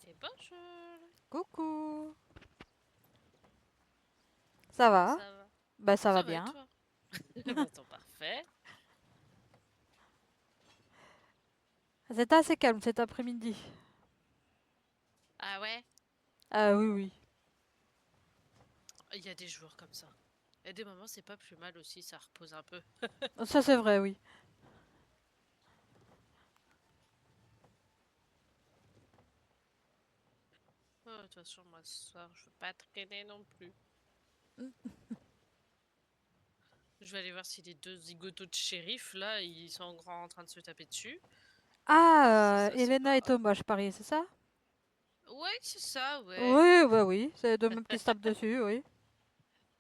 Et bonjour. Coucou. Ça Comment va? ça va? Bah ça va Ça va et bien. toi? Bah, tant parfait. C'était assez calme cet après-midi. Ah ouais? Ah oui, oui. Il y a des jours comme ça. Et des moments, c'est pas plus mal aussi, ça repose un peu. Ça c'est vrai, oui. Oh, de toute façon, moi, ce soir, je veux pas traîner non plus. Je vais aller voir si les deux zigotos de shérif, là, ils sont en train de se taper dessus. Si Ah, ça, c'est Elena et pas... Thomas, je parie, c'est ça? Ouais, c'est ça, ouais. Oui, bah oui. C'est deux mêmes qui se tapent dessus, oui.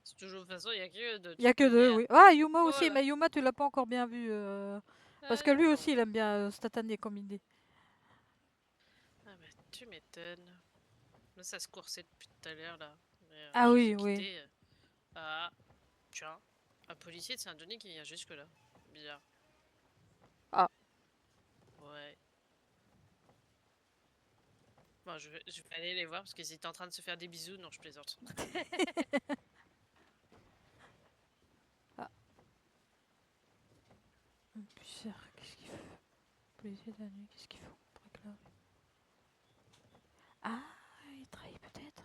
C'est toujours de toute façon, il y a que eux, de Il y a toute que deux, manière. oui. Ah, Yuma aussi, Voilà. mais Yuma, tu l'as pas encore bien vu. Parce que lui Non. aussi, il aime bien se tataner, comme il dit. Ah bah, tu m'étonnes. Là, ça se coursait depuis tout à l'heure, là. Mais, Ah je les ai oui, oui. quittés. Ah, tiens. Un policier de Saint-Denis qui vient jusque-là. Bizarre. Ah, Ouais. Bon, je vais aller les voir parce qu'ils étaient en train de se faire des bisous. Non, je plaisante. ah. Bizarre, qu'est-ce qu'il fait? Policier de la nuit, qu'est-ce qu'il faut? Ah, il trahit peut-être.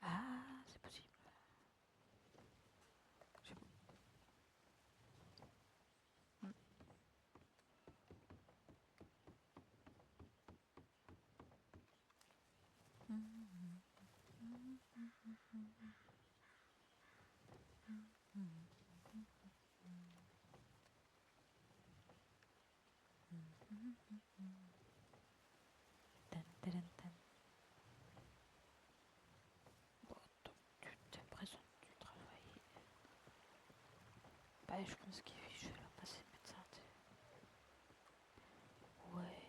Ah, c'est possible. Je sais pas. Tan, tan, tan. Bon, donc tu te présentes du travail. Bah, je pense qu'il je vais leur passer le médecin. Ouais.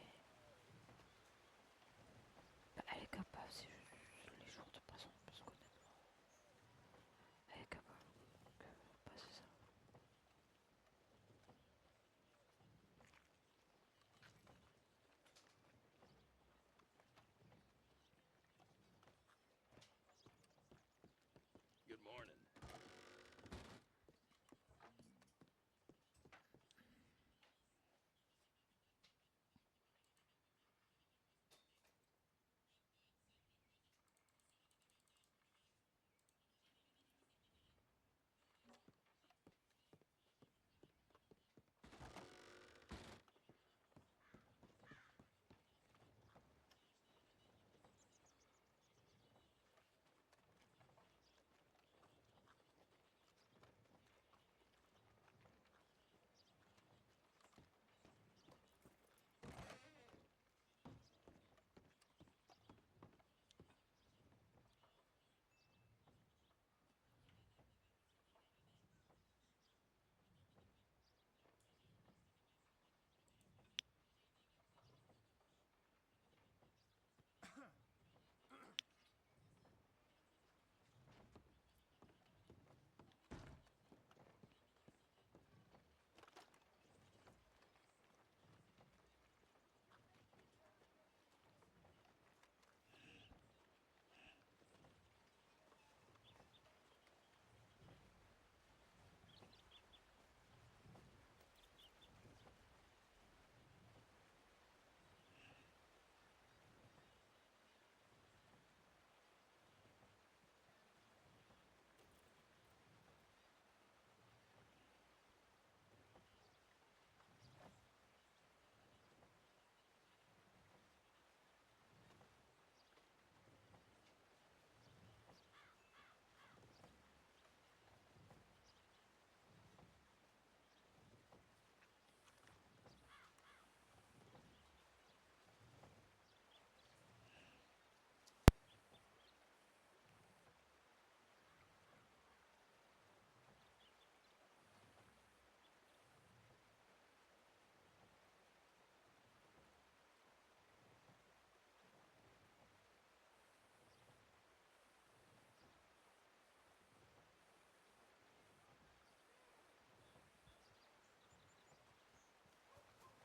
Bah, elle est capable, c'est juste les jours de présence, parce qu'honnêtement, elle est capable de passer ça. Good morning.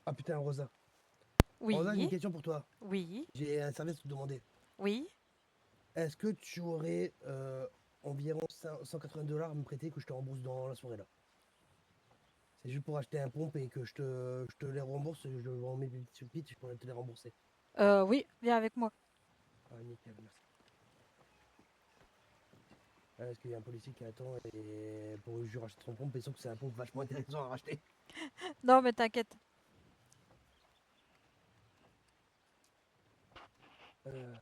Ah putain, Rosa. Rosa, j'ai une Oui, question pour toi. oui, J'ai un service à te demander. oui. Est-ce que tu aurais environ 180 $ à me prêter que je te rembourse dans la soirée là? C'est juste pour acheter un pompe et que je te les rembourse. Je vends mes petites pépites, je pourrais te les rembourser. Oui, viens avec moi. Ah, nickel, merci. Est-ce qu'il y a un policier qui attend et pour que je lui rachète son pompe, et sauf que c'est un pompe vachement intéressant à racheter. Non, mais t'inquiète. Euh,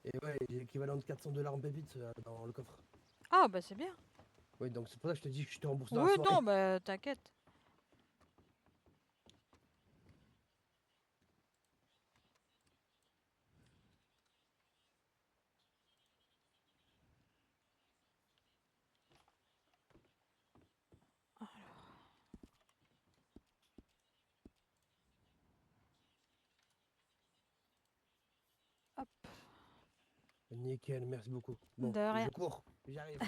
et ouais, j'ai l'équivalent de 400 $ en pépites dans le coffre. Ah, bah c'est bien. Oui, donc c'est pour ça que je te dis que je te rembourse dans la Oui, soirée. non, bah t'inquiète. Hop, Nickel, merci beaucoup. Bon, de je rien. cours, j'arrive.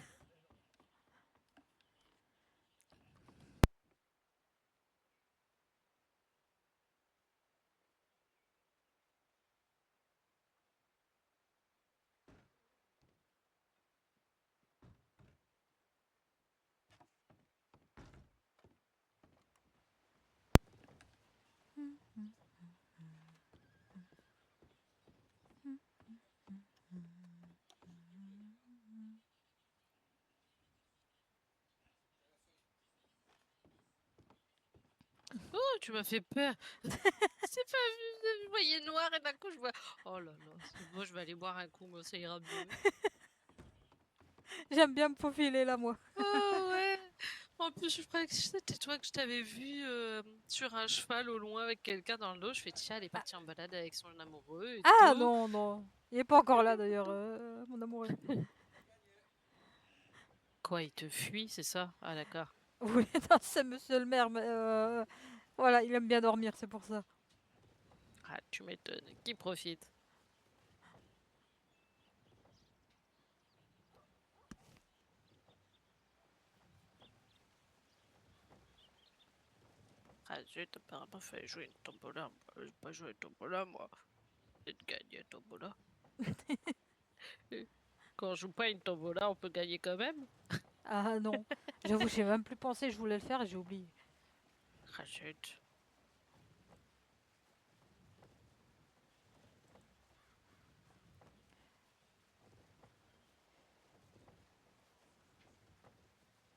Oh, tu m'as fait peur. C'est pas vu, je voyais noir et d'un coup je vois. Oh là là, c'est bon, je vais aller boire un coup, moi ça ira mieux. J'aime bien me faufiler là, moi. Oh ouais. En plus, je croyais que c'était toi que je t'avais vu sur un cheval au loin avec quelqu'un dans le dos. Je fais tiens, elle est partie en balade avec son amoureux et Ah tout. non, non. Il est pas encore là d'ailleurs, mon amoureux. Quoi, il te fuit, c'est ça? Ah d'accord. Oui, non, c'est monsieur le maire, mais voilà, il aime bien dormir, c'est pour ça. Ah, tu m'étonnes. Qui profite? Ah zut, apparemment, fallait jouer une tombola. Moi, j'ai pas joué une tombola, moi. J'ai gagné une tombola. Quand on joue pas une tombola, on peut gagner quand même. Ah non, j'avoue, j'ai même plus pensé, je voulais le faire et j'ai oublié. Ah zut.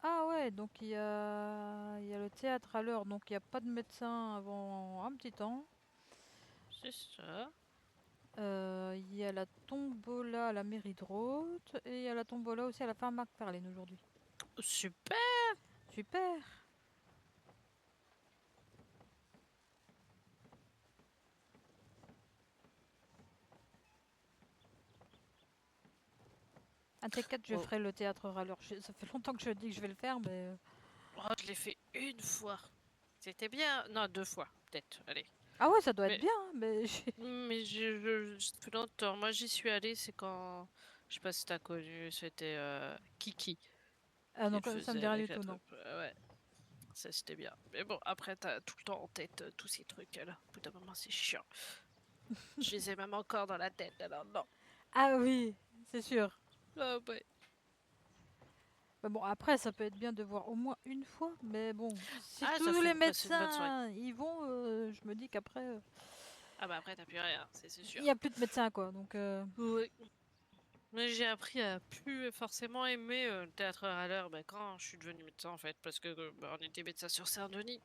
Ah ouais, donc il y a le théâtre à l'heure, donc il n'y a pas de médecin avant un petit temps. C'est ça. Il y a la tombola à la mairie de Rothes et il y a la tombola aussi à la fin McFarlane aujourd'hui. Super. Super! Un T4, je Bon. ferai le théâtre râleur. Ça fait longtemps que je dis que je vais le faire, mais. Oh, je l'ai fait une fois. C'était bien. Non, deux fois, peut-être. Allez. Ah ouais, ça doit être Mais, bien, hein, mais. mais ça fait longtemps. Moi, j'y suis allée, c'est quand. Je sais pas si t'as connu, c'était Kiki Ah qui non, le ça me faisait dit rien du avec la tout, non. troupe. Ouais, ça c'était bien. Mais bon, après, t'as tout le temps en tête tous ces trucs-là. Au bout d'un moment, c'est chiant. Je les ai même encore dans la tête, alors non. Ah oui, c'est sûr. Ah ouais. Mais bon, après, ça peut être bien de voir au moins une fois, mais bon, si Ah, ça tous fait les passer une bonne soirée. médecins y vont, je me dis qu'après, Ah bah après, t'as plus rien, c'est il sûr. n'y a plus de médecins, quoi. Donc, Oui. Mais j'ai appris à plus forcément aimer le théâtre à l'heure quand je suis devenue médecin en fait, parce que on était médecin sur Saint-Denis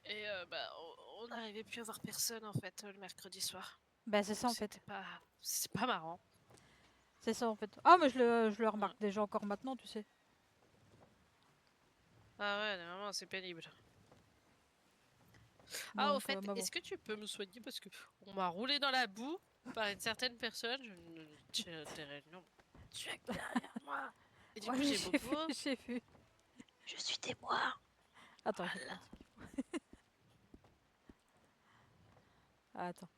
et on n'arrivait plus à voir personne en fait le mercredi soir. bah, c'est Donc ça en fait. c'est pas marrant. C'est ça en fait. Ah, mais je le Ouais. remarque déjà encore maintenant, tu sais. Ah ouais, vraiment c'est pénible. Ah au Donc, fait, mais bon. est-ce que tu peux me soigner parce que on m'a roulé dans la boue par une certaine personne, je ne dirai non. Tu es derrière moi. Et du Ouais, coup oui, j'ai j'ai vu, Bobo. j'ai vu. Je suis témoin. Attends, je vais Voilà. prendre ce qu'il faut. Ah, attends.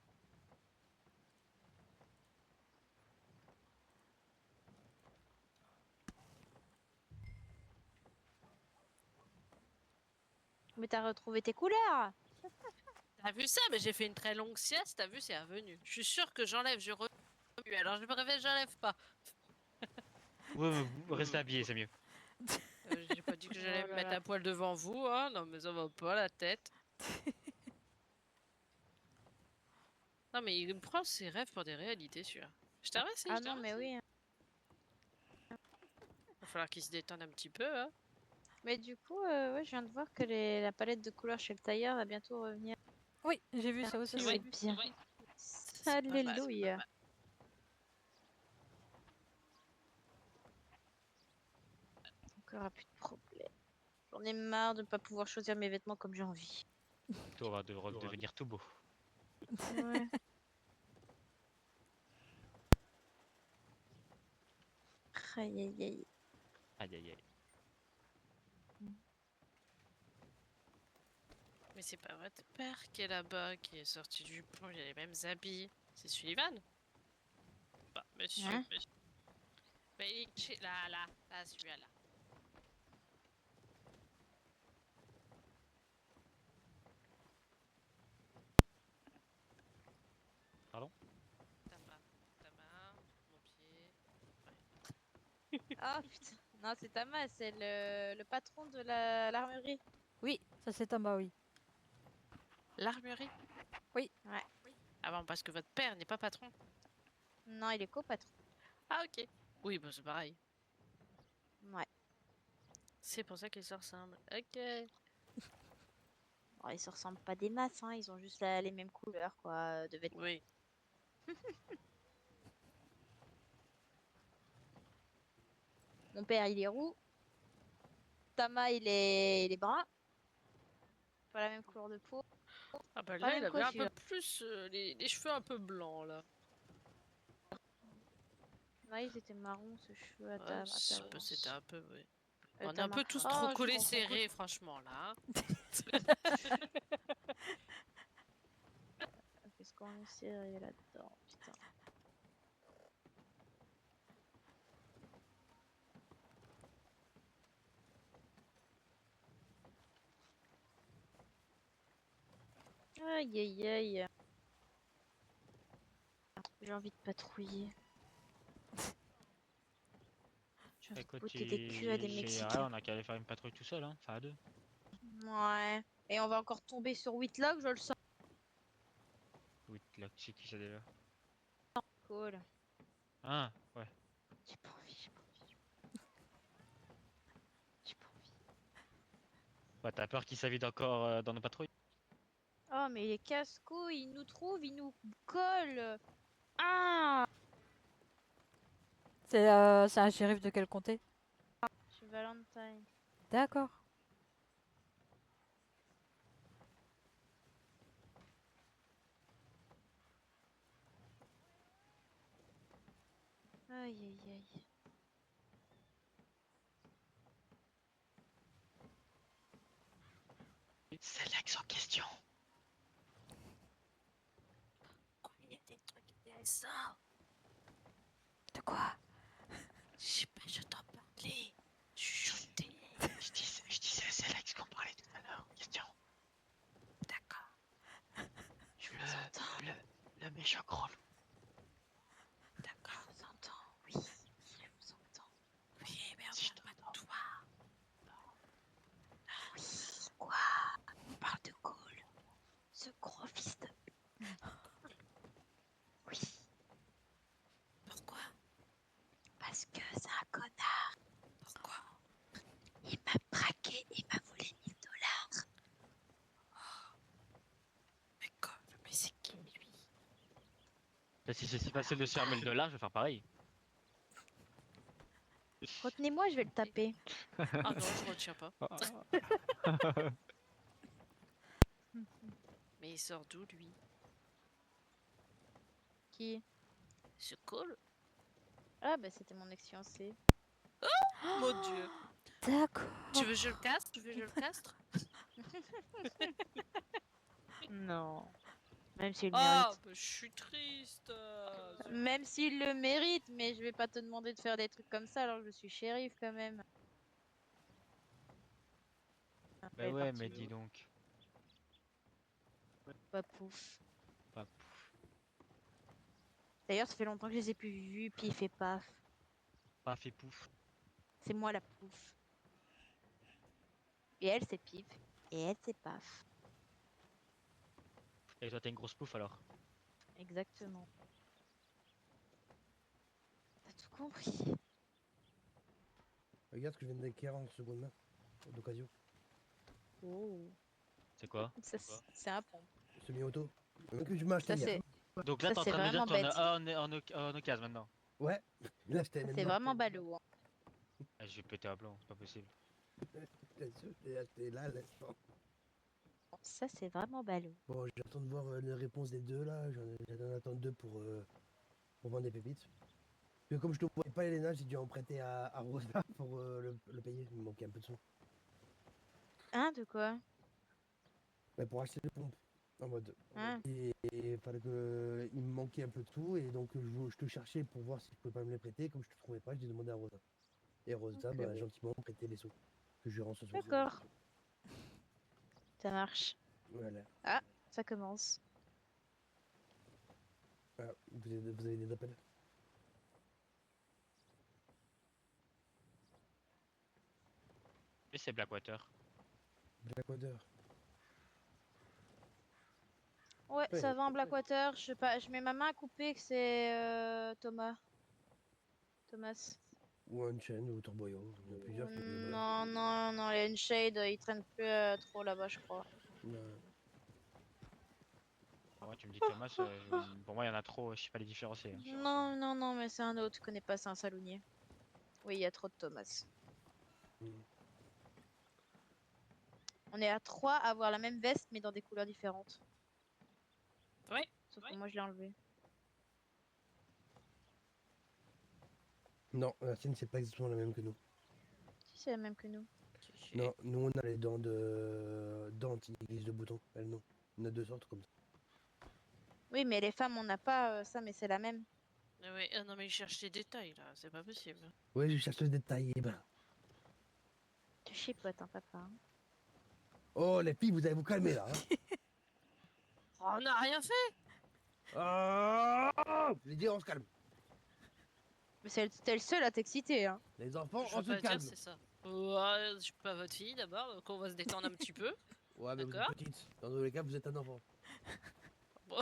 Mais t'as retrouvé tes couleurs. T'as vu ça? Mais j'ai fait une très longue sieste, t'as vu, c'est revenu. Je suis sûre que j'enlève, je remue. Alors je préfère, j'enlève pas. Ouais, mais vous restez habillé, c'est mieux. J'ai pas dit que j'allais Oh me là mettre là. à poil devant vous, hein. Non, mais ça va pas la tête. Non, mais il prend ses rêves pour des réalités, celui-là. Je t'ai remercié, Ah je t'ai non, mais remercié. oui. Va falloir qu'il se détende un petit peu, hein. Mais du coup, ouais, je viens de voir que la palette de couleurs chez le tailleur va bientôt revenir. Oui, j'ai vu ça aussi. C'est Ouais, bien. ouais. C'est pas mal, Alléluia. Encore un plus de problème. J'en ai marre de ne pas pouvoir choisir mes vêtements comme j'ai envie. Toi, on va devenir tout beau. Ouais. Aïe aïe aïe. Aïe aïe aïe. Mais c'est pas votre père qui est là-bas, qui est sorti du pont, il a les mêmes habits. C'est Sullivan? Bah, monsieur, Hein? monsieur. Mais il est là, là, celui-là, là. Pardon? Ta main, mon pied. Ah putain. Non, c'est Thomas, c'est le patron de l'armurerie. Oui, ça c'est Thomas, oui. L'armurerie? Ouais. Ah bon, parce que votre père n'est pas patron. Non, il est co-patron. Ah, ok. Oui, bah c'est pareil. Ouais. C'est pour ça qu'ils se ressemblent. Ok. Bon, ils se ressemblent pas des masses, hein. Ils ont juste les mêmes couleurs, quoi, de vêtements. Oui. Mon père, il est roux. Tama, il est brun. Pas la même couleur de peau. Ah bah Pas la là, il même avait un peu coiffure. plus les cheveux un peu blancs là. Non, ils étaient marrons, ce cheveu à Ouais, ta bah, c'était un peu, oui. On est un Tama. peu tous Oh, trop je collés confonds. serrés, franchement là. Hein. Qu'est-ce qu'on est serré là-dedans, putain. Aïe aïe aïe. J'ai envie de patrouiller. J'ai envie de Écoute, botter des culs à des ouais, Mexicains. on a qu'à aller faire une patrouille tout seul, hein. Enfin, à deux. Ouais. Et on va encore tomber sur Whitlock, je le sens. Oui, là, c'est qui ça déjà? Cool. Ah, ouais. J'ai pas envie, j'ai pas envie. J'ai pas envie. Ouais, t'as peur qu'il s'invite encore dans nos patrouilles? Oh, mais les casse-couilles, ils nous trouvent, ils nous collent. Ah! C'est un shérif de quel comté? Je suis Valentine. D'accord. Aïe aïe aïe. C'est l'ex en question. Il y a des trucs intéressants. De quoi? Je sais pas, je t'en parlais. Chuchoter. Je disais, c'est l'ex qu'on parlait tout à l'heure. Question. D'accord. Je vous entends. Le méchant gros loup. D'accord. Je vous entends. Oui, je vous entends. Oui, mais on Si je parle pas de toi. Oui, quoi? On parle de Cole. Ce gros fils de... Oui, Pourquoi? parce que c'est un connard. Pourquoi? Il m'a braqué, il m'a volé 1000 $. Mais c'est qui lui? Si c'est si facile de se faire 1000 $, je vais faire pareil. Retenez-moi, je vais le taper. Ah non, je retiens pas. Mais il sort d'où lui? Qui? Ce col? Ah, bah c'était mon ex-fiancé. Mon dieu. D'accord. Tu veux que je le castre? Tu veux que je le castre? Non. Même s'il le Ah, mérite. bah, je suis triste. Même s'il le mérite, mais je vais pas te demander de faire des trucs comme ça alors que je suis shérif quand même. Bah Elle est ouais, partie mais où? dis donc. Pas pouf. Pas pouf. D'ailleurs, ça fait longtemps que je les ai plus vus, pif et paf. Paf et pouf. C'est moi la pouf. Et elle, c'est pif. Et elle, c'est paf. Et toi, t'as une grosse pouf alors. Exactement. T'as tout compris. Regarde ce que je viens d'acquérir en seconde main, d'occasion. Oh. C'est quoi? Ça, c'est un pont. Semi-auto. Même que je m'ai acheté Ça, hier. c'est Donc là, ça, t'es en c'est train de me dire vraiment que t'en bête. as un en occasion maintenant. Ouais, là je t'ai Ça, c'est maintenant. vraiment ballot. Hein. Ah, je vais péter un plomb, c'est pas possible. Bien sûr, je l'ai acheté là, à l'instant. Ça, c'est vraiment ballot. Bon, j'attends de voir les réponses des deux là. J'en attends deux pour vendre des pépites. Mais comme je te voyais pas, Elena, j'ai dû en prêter à Rosa pour le payer. Il me manquait un peu de sous. Hein, de quoi? Mais pour acheter les pompes. En mode. Hein? Et il fallait que. Il me manquait un peu de sous et donc je te cherchais pour voir si je pouvais pas me les prêter. Comme je te trouvais pas, j'ai demandé à Rosa. Et Rosa, Ok. bah, gentiment, m'a prêté les sous que je lui rends ce soir. D'accord. Ça marche. Voilà. Ah, ça commence. Ah, vous avez des appels? Et c'est Blackwater. Blackwater. Ouais, Ouais. ça va en Blackwater. Je sais pas, je mets ma main à couper que c'est Thomas. Thomas. Ou Unchained ou Turboyo. Il y en a plusieurs qui me balent. Non, non, non, les Unshade, ils traînent plus trop là-bas, je crois. Ouais. Pour moi, tu me dis Thomas, pour moi, il y en a trop, je sais pas les différencier. Hein. Non, non, non, mais c'est un autre, je connais pas, c'est un salonier. Oui, il y a trop de Thomas. Mm. On est à 3 à avoir la même veste, mais dans des couleurs différentes. Ouais. Sauf que moi, je l'ai enlevé. Non, la sienne, c'est pas exactement la même que nous. Si, c'est la même que nous. Non, nous, on a les dents de dents anti-aiguise de boutons. Elle, non. On a deux sortes comme ça. Oui, mais les femmes, on n'a pas ça, mais c'est la même. Ah ouais, ah non mais il cherche les détails là, c'est pas possible. Oui, je cherche le détail. Eh ben. Tu chipotes, hein, papa. Hein. Oh, les filles, vous allez vous calmer là. Hein. Oh, on n'a rien fait. Oh, je l'ai dit, on se calme. Mais t'es le seul à t'exciter, hein. Les enfants, Je on veux se pas calme. dire c'est ça. Ouais, je suis pas votre fille d'abord, donc on va se détendre un petit peu. Ouais, mais vous êtes D'accord. petite. Dans tous les cas, vous êtes un enfant. Bon,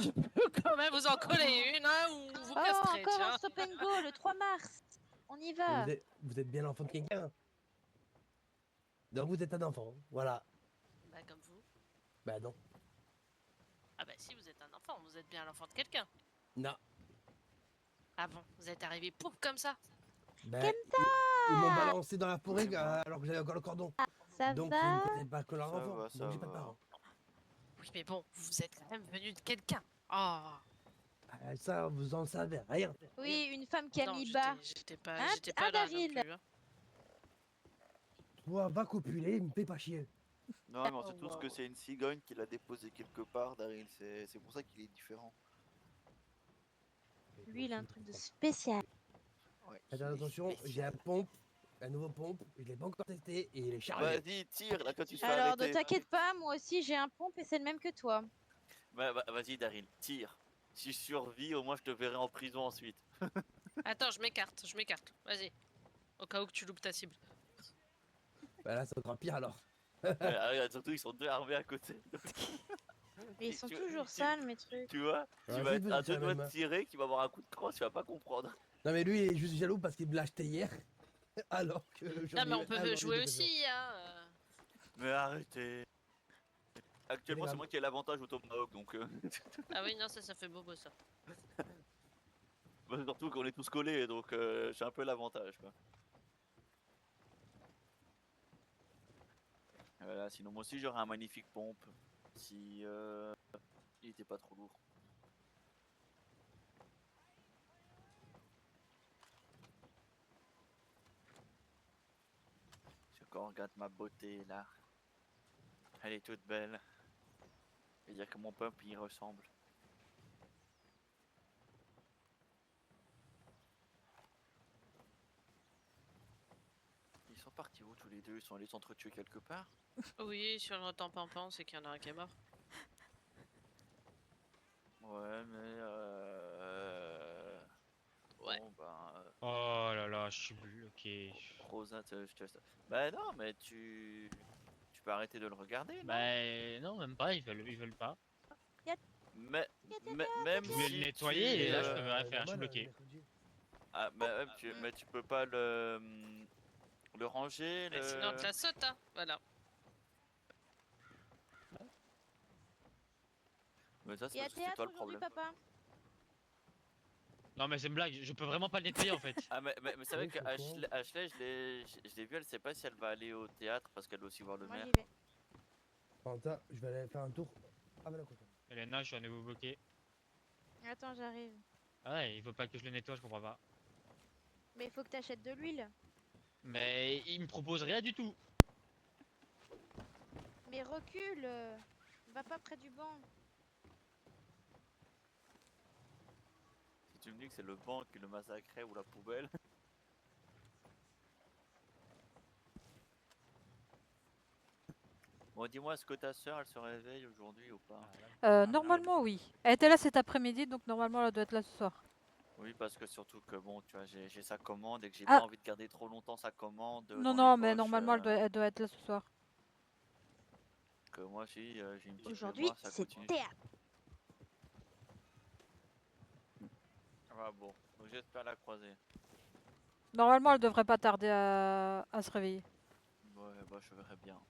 quand même vous en collez une, hein, ou vous Oh, castrez, encore tiens. un stop and go le 3 mars. On y va. Vous êtes bien l'enfant de quelqu'un. Donc vous êtes un enfant. Voilà. Bah comme vous. Bah non. Ah bah si vous êtes un enfant, vous êtes bien l'enfant de quelqu'un. Non. Ah bon, vous êtes arrivé pouf comme ça. Bah, Kenta ils m'ont balancé dans la forêt alors que j'avais encore le cordon. Ça Donc va vous ne connaissez pas que leur Ça enfant. va, ça Donc j'ai pas de va. parents. Oui mais bon, vous êtes quand même venu de quelqu'un. Oh. Ah, ça, vous en savez rien. Oui, une femme qui a Non, mis bas. j'étais pas, Hein, j'étais pas là non Daryl plus. Hein. Toi, va copuler, il me fait pas chier. Non, mais on sait Oh, tous wow. que c'est une cigogne qui l'a déposé quelque part, Daryl. C'est pour ça qu'il est différent. Lui, il a un truc de spécial. Ouais, Faites il est attention, j'ai spécial. un pompe, un nouveau pompe, je l'ai pas encore testé et il est chargé. Vas-y, tire là quand tu te fais Alors, ne arrêter. t'inquiète pas, moi aussi j'ai un pompe et c'est le même que toi. Vas-y, Daryl, tire. Si je survis, au moins je te verrai en prison ensuite. Attends, je m'écarte, je m'écarte. Vas-y. Au cas où que tu loupes ta cible. Bah là, ça sera pire alors. Regarde, surtout, ils sont deux armés à côté. Mais ils sont Tu- toujours tu- sales, mes trucs. Tu vois, tu Ouais, vas c'est être vrai, à c'est deux la doigts même. de tirer, qui va avoir un coup de crosse, tu vas pas comprendre. Non mais lui, il est juste jaloux parce qu'il me l'a acheté hier. Alors que j'en Non mais ai on un peut dans jouer les deux versions. aussi, hein. Mais arrêtez. Actuellement, c'est grave. moi qui ai l'avantage au Tomahawk, donc Ah oui, non, ça fait bobo ça. bah, surtout qu'on est tous collés, donc j'ai un peu l'avantage, quoi. Voilà, sinon moi aussi j'aurais un magnifique pompe si il était pas trop lourd. Si quand on regarde ma beauté là, elle est toute belle. Et dire que mon pump il y ressemble. Ils sont partis où tous les deux? Ils sont allés s'entretuer quelque part? Oui, sur le temps pimpant, c'est qu'il y en a un qui est mort. Ouais, mais Ouais. bon, ben, Oh là là, je suis ok. Rosa, je te laisse. Bah non, mais tu peux arrêter de le regarder, non? Bah non, même pas, ils veulent pas. Mais, même Je voulais le si nettoyer tu et là je peux rien faire, je suis normal, bloqué. mercredi. ah, mais tu peux pas le ranger, Mais sinon, on te la saute, hein. Voilà. Mais ça, c'est Il y a parce que c'est toi théâtre le aujourd'hui, problème. papa. Non mais c'est une blague, je peux vraiment pas le nettoyer en fait. Ah, mais c'est vrai Oui, que je suis au courant. Ashley, je l'ai vu, elle sait pas si elle va aller au théâtre parce qu'elle doit aussi voir le Moi, maire. j'y vais. Fanta, je vais aller faire un tour. Ah, bah d'accord. Elena, je suis à nouveau bloqué. Attends, j'arrive. Ah ouais, il veut pas que je le nettoie, je comprends pas. Mais il faut que t'achètes de l'huile. Mais il me propose rien du tout. Mais recule. Va pas près du banc. Si tu me dis que c'est le banc qui le massacrait ou la poubelle. Bon, dis-moi, est-ce que ta soeur, elle se réveille aujourd'hui ou pas? Normalement, oui. Elle était là cet après-midi, donc normalement, elle doit être là ce soir. Oui, parce que surtout que bon, tu vois, j'ai sa commande et que j'ai Ah. pas envie de garder trop longtemps sa commande Non, dans les non, mais poches. normalement, elle doit être là ce soir. Que moi, si j'ai une petite Aujourd'hui, mémoire, ça c'est continue. théâtre. Ah bon, donc j'espère la croiser. Normalement, elle devrait pas tarder à se réveiller. Ouais, bah je verrai bien.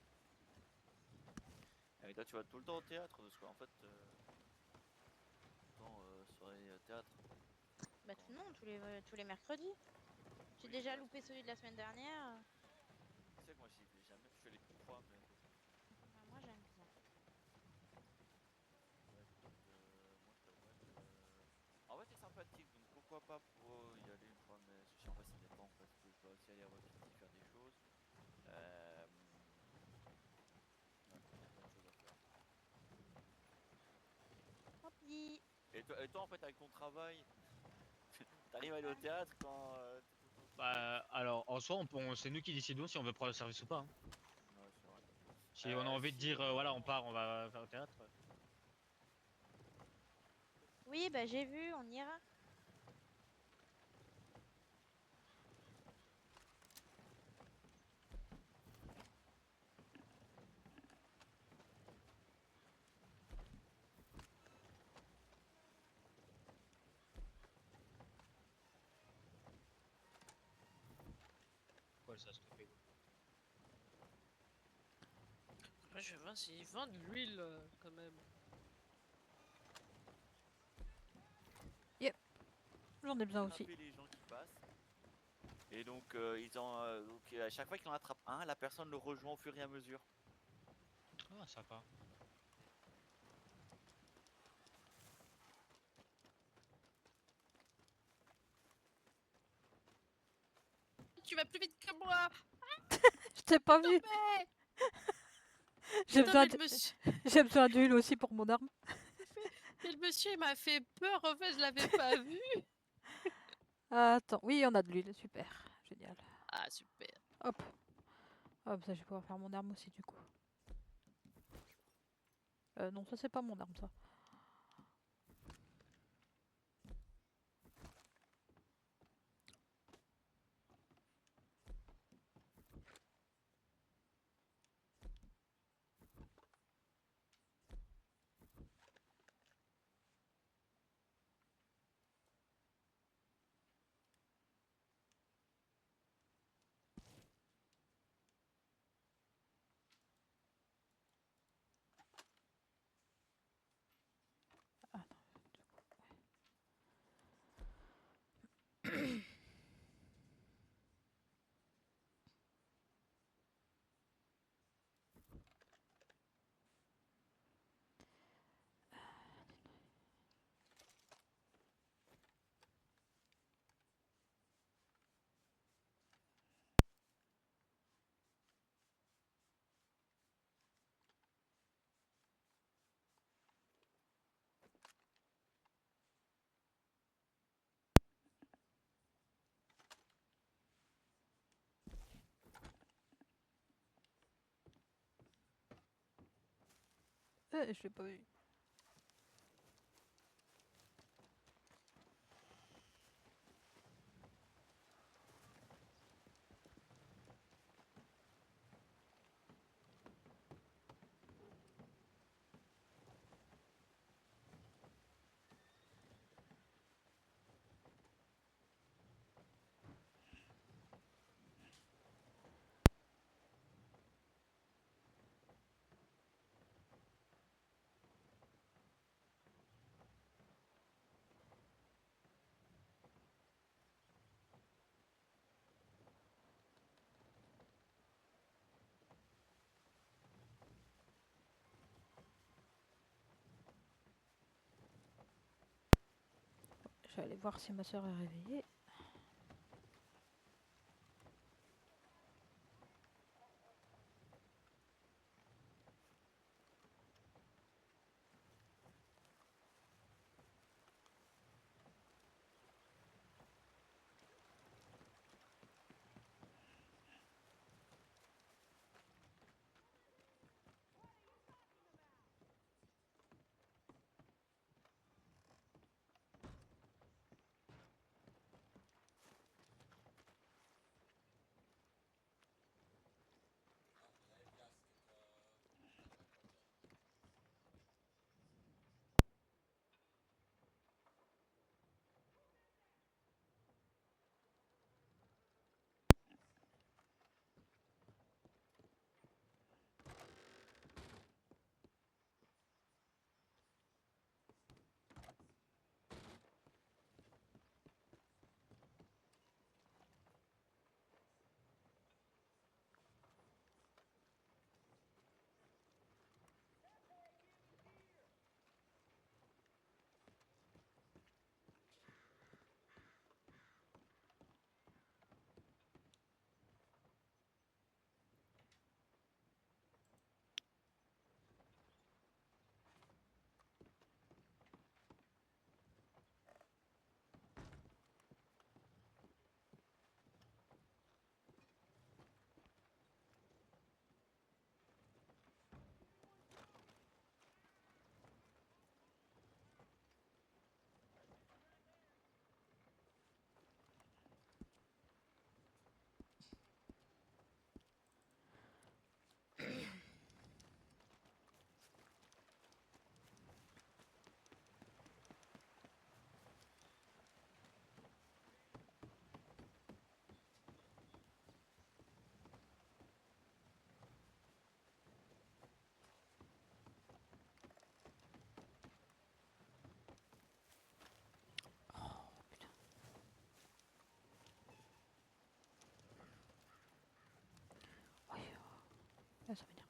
Et toi, tu vas tout le temps au théâtre parce qu'en fait, tout le temps soirée théâtre. Bah tout le monde, tous les mercredis. J'ai Oui, déjà bah, loupé celui de la semaine dernière. tu sais que moi, j'y vais jamais. Je suis allé qu'une fois, mais. Bah, moi, j'aime bien. Bah, écoute, moi, je t'avouerais que. En fait, c'est sympathique, donc pourquoi pas pour y aller une fois, mais en fait, ça dépend parce que je dois aussi aller à Rocket City faire des choses. Euh... Ouais, il y a plein de choses à faire. Tant pis. Et toi, en fait, avec ton travail, t'arrives à aller au théâtre quand t'es tout le temps occupé? Bah alors en soi, c'est nous qui décidons si on veut prendre le service ou pas, hein. Ouais, c'est vrai. Si on a envie de dire Sinon. voilà on part, on va faire le théâtre. Oui, bah j'ai vu, on ira. Quoi ça stoppé? Moi, je vais voir s'ils vendent de l'huile, quand même. J'en ai besoin aussi. Attraper les gens qui passent. Et donc, donc à chaque fois qu'il en attrape un, la personne le rejoint au fur et à mesure. Ah sympa. Tu vas plus vite que moi! Je t'ai pas vu. Mais... J'ai Putain, besoin mais de... le monsieur... J'ai besoin d'huile aussi pour mon arme. mais le monsieur, il m'a fait peur, en fait, je l'avais pas vu. Attends, oui, on a de l'huile, super, génial. Ah, super. Hop. Hop, ça je vais pouvoir faire mon arme aussi du coup. Non, ça c'est pas mon arme ça. Je l'ai pas vu. Je vais aller voir si ma soeur est réveillée. Oui, là, ça m'énerve.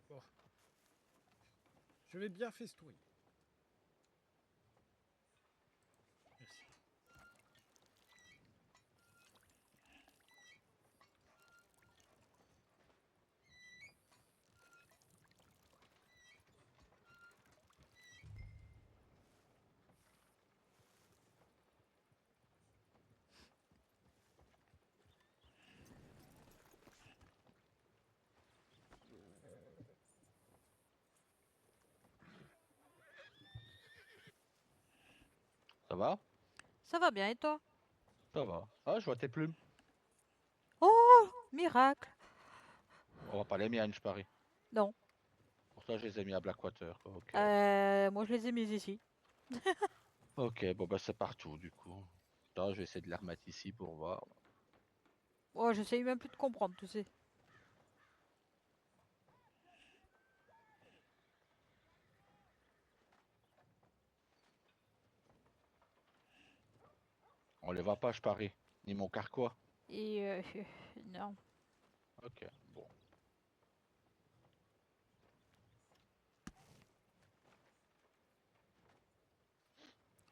Bon. Je vais bien festouiller. Merci. Ça va? Ça va bien et toi? Ça va. Ah, je vois tes plumes. Oh, miracle! On va pas les miennes, je parie. Non. Pour ça, je les ai mis à Blackwater, quoi. Ok. Moi je les ai mises ici. Ok, bon bah c'est partout du coup. Là, je vais essayer de les remettre ici pour voir. Oh, j'essaye même plus de comprendre, tu sais. On les voit pas, je parie. Ni mon carquois. Et non. Ok, bon.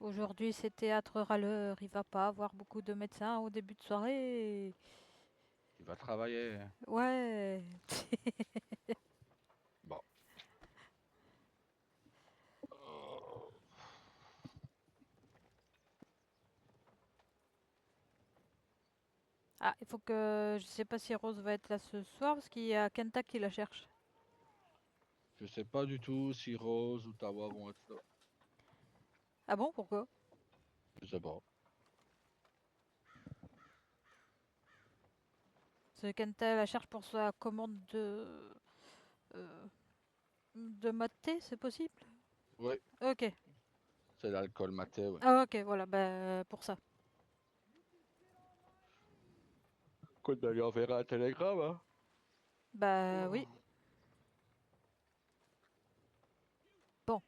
Aujourd'hui c'est théâtre râleur, il va pas avoir beaucoup de médecins au début de soirée. Tu vas travailler. Ouais. Bon. Oh. Ah, il faut que... Je sais pas si Rose va être là ce soir parce qu'il y a Kenta qui la cherche. Je sais pas du tout si Rose ou Tawa vont être là. Ah bon, pourquoi? Je sais pas. Parce que Kenta la cherche pour sa commande euh, de maté, c'est possible? Oui, Ok. c'est l'alcool maté, ouais. Ah ok, voilà, bah pour ça. Écoute, bah, lui enverra un télégramme, hein. Bah oui. Bon.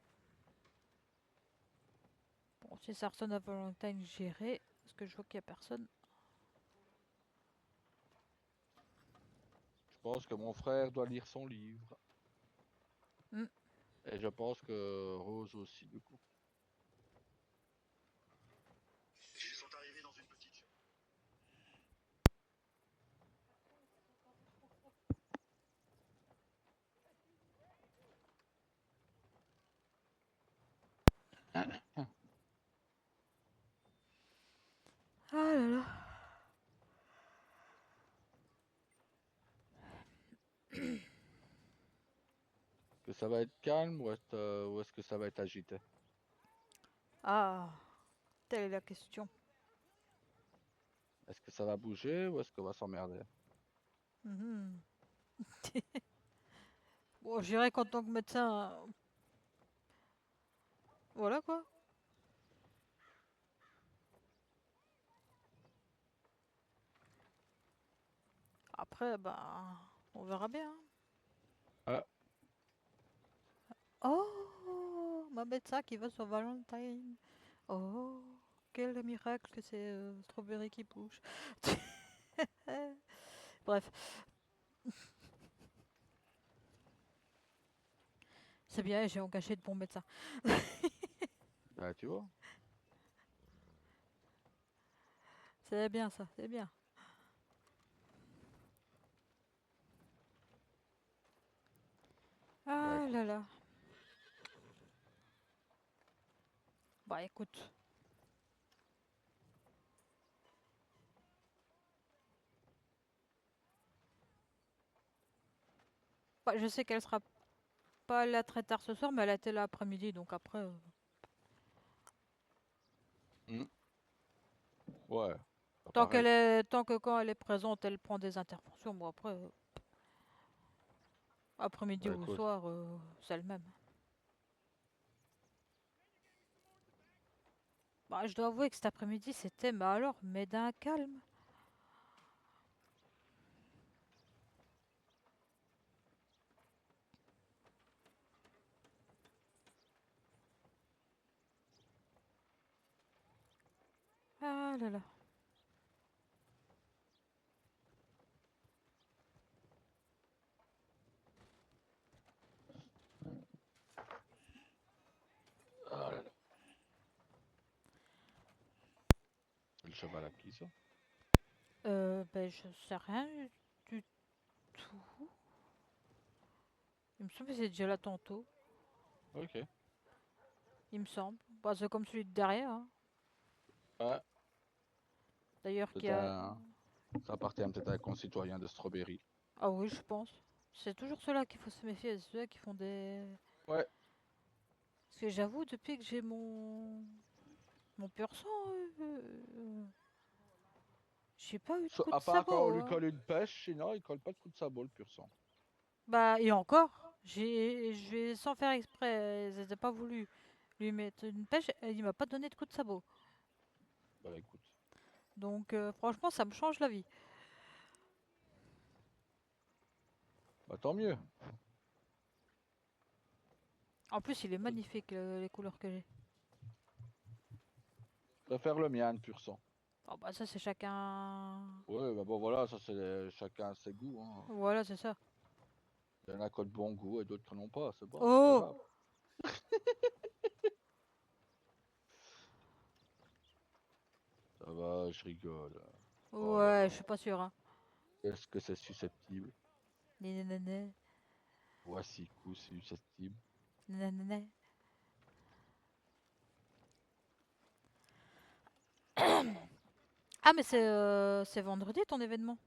Bon, si ça resonne à Valentine, j'irai. Parce que je vois qu'il n'y a personne. Je pense que mon frère doit lire son livre. Hmm. Et je pense que Rose aussi, du coup. Ah là là. Que ça va être calme ou est-ce que ça va être agité? Ah, telle est la question. Est-ce que ça va bouger ou est-ce qu'on va s'emmerder? Mhm. Bon, je dirais qu'en tant que médecin, voilà quoi. Après, bah, on verra bien. Ah, Oh, ma médecin qui va sur Valentine. Oh, quel miracle que c'est Strawberry qui bouge. Bref, c'est bien, j'ai engagé de bons médecins. bah tu vois. C'est bien ça, c'est bien. Bah Ah écoute. là là. Bah écoute. Bah, je sais qu'elle sera pas là très tard ce soir, mais elle a été là après-midi, donc après. Hmm. Ouais, pas Tant pareil. tant que quand elle est présente, elle prend des interventions. Bon après, après-midi Bah ou écoute. soir, c'est le même. Bah, je dois avouer que cet après-midi, c'était, mais alors, mais d'un calme. Ah là là. Ah là là. C'est le cheval à qui ça? Ben, je sais rien du tout. Il me semble que c'est déjà là tantôt. Ok. Il me semble. Bah, c'est comme celui de derrière, hein. Ouais, D'ailleurs, qui c'est a. un. Ça appartient peut-être à un concitoyen de Strawberry. Ah oui, je pense. C'est toujours ceux-là qu'il faut se méfier, c'est ceux-là qui font des. Ouais. Parce que j'avoue, depuis que j'ai mon Mon pur sang, j'ai pas eu de coup de À part quand on sabot. lui Hein. colle une pêche, sinon il colle pas de coup de sabot, le pur sang. Bah, et encore, je vais sans faire exprès, j'ai pas voulu lui mettre une pêche, et il m'a pas donné de coup de sabot. Bah écoute. Donc, franchement, ça me change la vie. Bah tant mieux. En plus, il est magnifique, les couleurs que j'ai. Je préfère le mien, le pur sang. Oh, bah, ça, c'est chacun. Ouais, bah bon voilà, ça c'est chacun ses goûts. Hein. Voilà, c'est ça. Il y en a qui ont de bons goûts et d'autres qui n'en ont pas, c'est bon, c'est pas Oh! grave. Ça va, je rigole. Oh là Ouais, là. je suis pas sûre, hein. Est-ce que c'est susceptible? Nénénéné, Voici coup susceptible. nénénéné. Ah, mais c'est vendredi ton événement?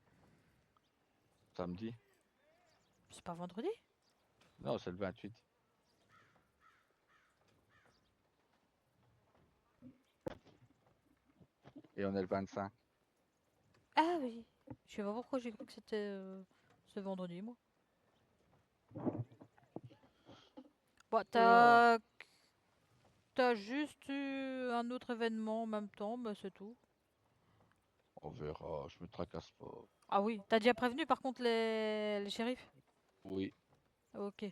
Samedi? C'est pas vendredi? Non, c'est le 28. Et on est le 25. Ah oui. Je sais pas pourquoi j'ai cru que c'était ce vendredi, moi. Bon, Oh. t'as juste eu un autre événement en même temps, bah c'est tout. On verra, je me tracasse pas. Ah oui, t'as déjà prévenu par contre les shérifs? Oui, Ok.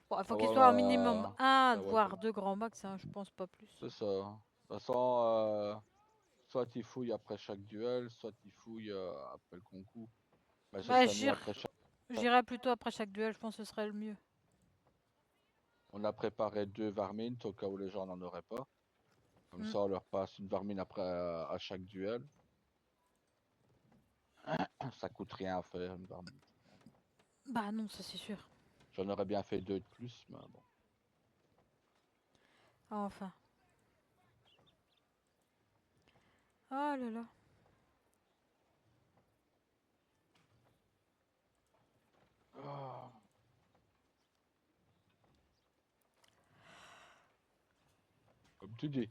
Bon, il faut ça qu'il soit un va, minimum un, ça va voire comme. deux grands max, hein, je pense pas plus. C'est ça. De toute façon, soit il fouille après chaque duel, soit il fouille après le concours. Mais ce Bah, serait mieux après chaque. j'irai plutôt après chaque duel, je pense que ce serait le mieux. On a préparé 2 varmines au cas où les gens n'en auraient pas. Comme Mm. ça, on leur passe une varmine après à chaque duel. Ça coûte rien à faire une varmine. Bah non, ça c'est sûr. J'en aurais bien fait 2 de plus, mais bon. Enfin. Oh là là. Ah, comme tu dis.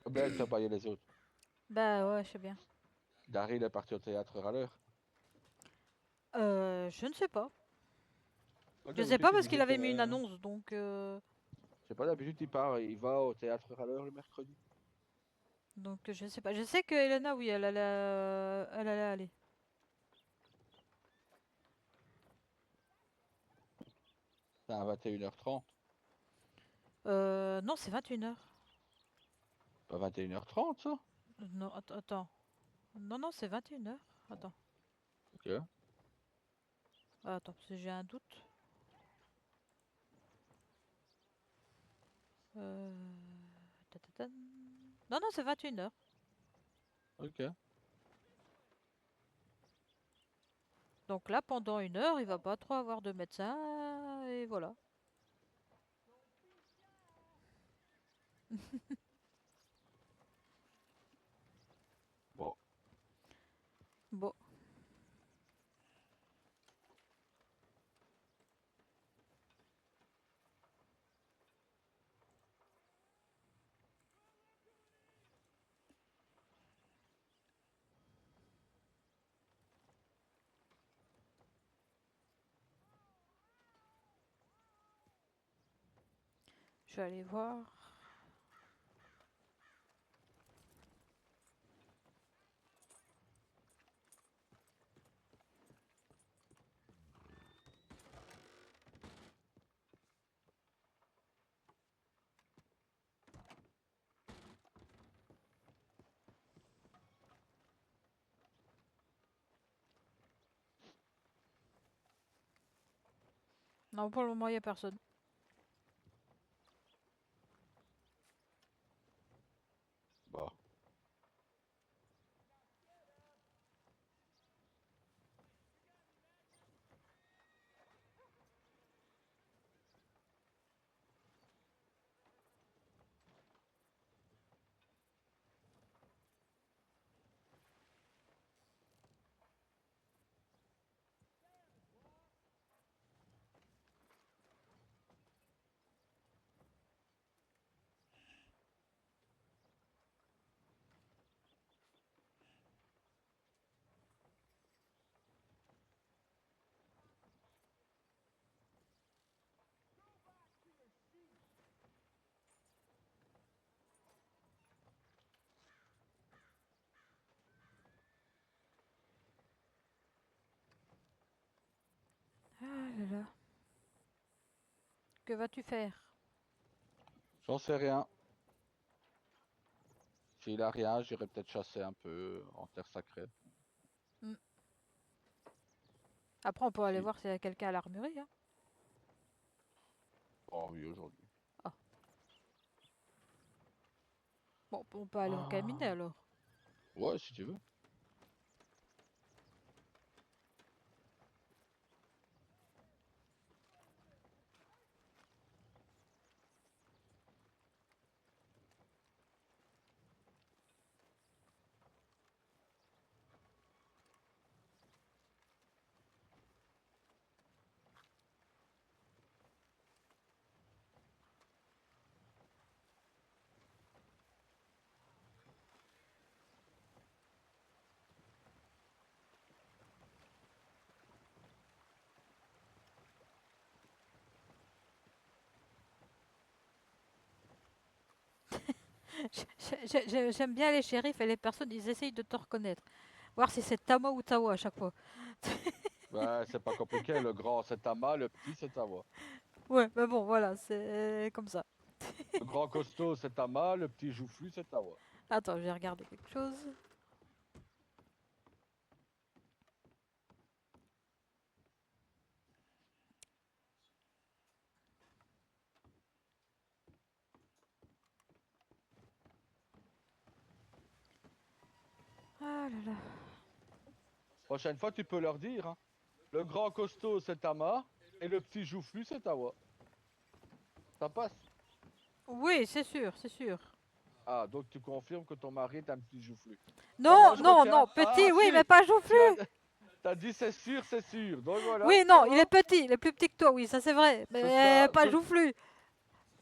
Combien t'as payé les autres? Bah ouais, je sais bien. Daryl est parti au théâtre à l'heure. Je ne sais pas. Moi, Je sais d'habitude, pas il parce qu'il disait avait mis une que. annonce, donc... Je sais pas, d'habitude, il part, il va au théâtre à l'heure le mercredi. Donc je sais pas. Je sais que Elena, oui, elle allait aller. C'est à 21h30. Non, c'est 21h. Pas 21h30, ça? Non, attends. Non, non, c'est 21h. Attends. Ok. Attends, parce que j'ai un doute. Tatatan. Non, non, c'est 21h. Ok. Donc là, pendant 1 heure, il va pas trop avoir de médecin. Et voilà. Bon. Bon. Je vais aller voir. Non, pour le moment, il n'y a personne. Bon. là là. Que vas-tu faire? J'en sais rien. S'il a rien, j'irai peut-être chasser un peu en terre sacrée. Après, on peut aller Si. voir s'il y a quelqu'un à l'armurerie. Hein. Oh oui, aujourd'hui. Bon, on peut aller en cabinet Ah. alors. Ouais, si tu veux. J'aime bien les shérifs et les personnes, ils essayent de te reconnaître. Voir si c'est Tama ou Tawa à chaque fois. Bah, c'est pas compliqué. Le grand, c'est Tama. Le petit, c'est Tawa. Ouais, mais bon, voilà, c'est comme ça. Le grand costaud, c'est Tama. Le petit joufflu, c'est Tawa. Attends, je vais regarder quelque chose. Ah là là. Prochaine fois, tu peux leur dire. Hein. Le grand costaud, c'est Tama. Et le petit joufflu, c'est Tawa. Ça passe. Oui, c'est sûr, c'est sûr. Ah, donc tu confirmes que ton mari est un petit joufflu. Non, moi, je non, retiens. non, petit, Ah, oui, si. mais pas joufflu. T'as dit c'est sûr, c'est sûr. Donc voilà. Oui, ça non, va. il est petit, il est plus petit que toi, oui, ça c'est vrai. Mais pas joufflu.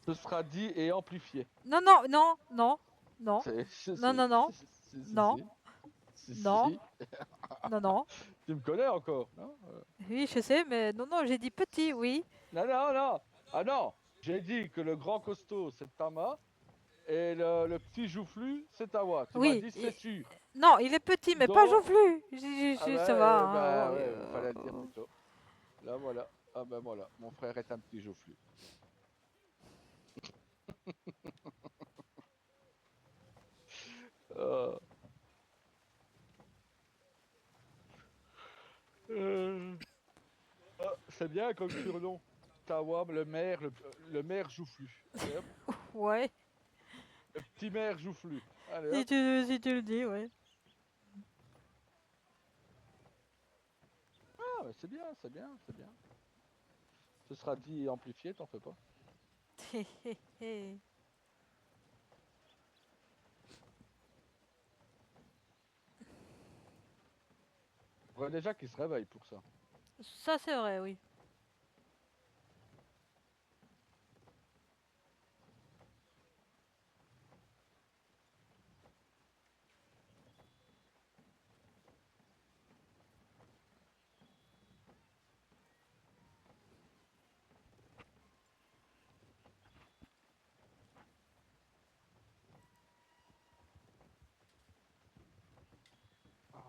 Ce sera dit et amplifié. Non, non, non, non, non, Si, non, non, non, si, non, non, si. non, non. Tu me connais encore, non? Oui, je sais, mais non, non, j'ai dit petit, oui. Non, non, non. Ah non. J'ai dit que le grand costaud, c'est Tama. Et le petit joufflu, c'est Tawa. Tu m'as Oui. dit c'est sûr. Non, il est petit, mais pas Donc, joufflu. ah Ça va. Hein, ouais, il fallait le dire plus tôt. Là, voilà. Ah ben voilà, mon frère est un petit joufflu. Euh, ah, c'est bien comme surnom. Tawa, le maire joufflu. Allez, hop. Ouais, Le petit maire joufflu. Allez, hop. si tu le dis, ouais. Ah, c'est bien, c'est bien, c'est bien. Ce sera dit et amplifié, t'en fais pas. Faudrait déjà qu'il se réveille pour ça. Ça, c'est vrai, oui. Ah,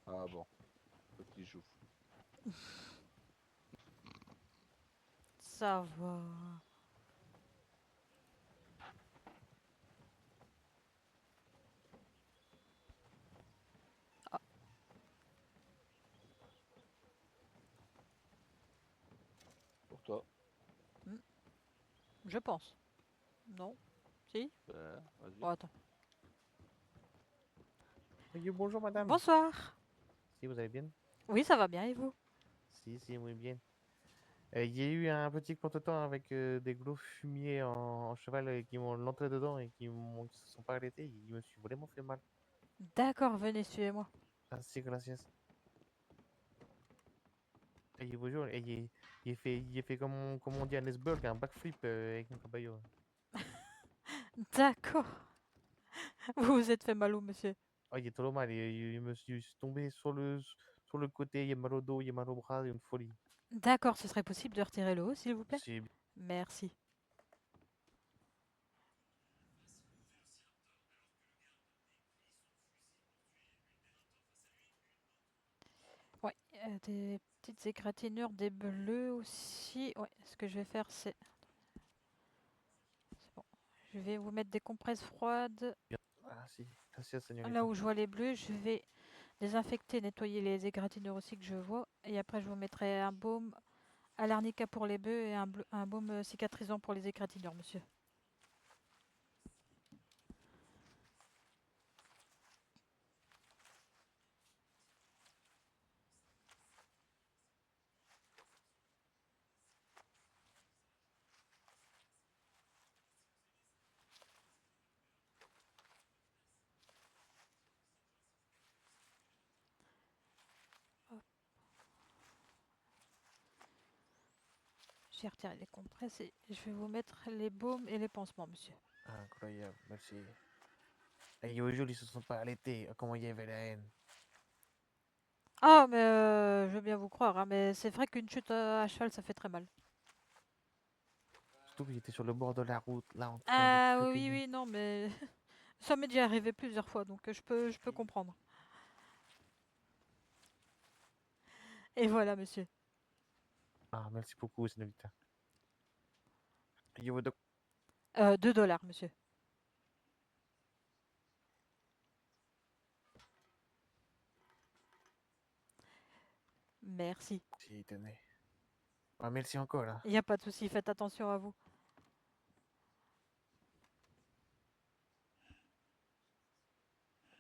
ah bon, petit joufflu. Ça va. Ah, Pour toi. je pense. Non? Si? Vas-y. Bon, attends. Oui, bonjour madame. Bonsoir. Si vous allez bien? Oui, ça va bien, et vous? Si, muy bien. Il y a eu un petit contretemps avec des gros fumiers en cheval qui m'ont l'entrée dedans et qui se sont pas arrêtés. Ils me suis vraiment fait mal. D'accord, venez, suivez-moi. Así, gracias. Et bonjour. Et il a fait comme on dit en Esberg, un backflip avec un caballo. D'accord. Vous vous êtes fait mal où, monsieur? Oh, il est trop mal. Je suis tombé sur le côté. Il a mal au dos, il a mal au bras, une folie. D'accord, ce serait possible de retirer le haut, s'il vous plaît? C'est Merci. Ouais, des petites égratignures, des bleus aussi. Ouais, ce que je vais faire, c'est bon. Je vais vous mettre des compresses froides. Ah, si. Gracias, Là señorita. où je vois les bleus, je vais désinfecter, nettoyer les égratignures aussi que je vois. Et après, je vous mettrai un baume à l'arnica pour les bœufs et un baume cicatrisant pour les égratignures, monsieur. J'ai retiré les compresses et je vais vous mettre les baumes et les pansements, monsieur. Incroyable, merci. Ellos y se sont pas arrêtés, como lleve la haine. Ah, mais je veux bien vous croire, hein, mais c'est vrai qu'une chute à cheval, ça fait très mal. Surtout qu'il était sur le bord de la route, là, en train de Ah oui, trépieder. oui, non, mais ça m'est déjà arrivé plusieurs fois, donc je peux comprendre. Et voilà, monsieur. Ah, merci beaucoup, señorita. Yo, doc- 2 $, monsieur. Merci. Sí, tenés. Ah, merci encore, hein. Il n'y a pas de souci, faites attention à vous.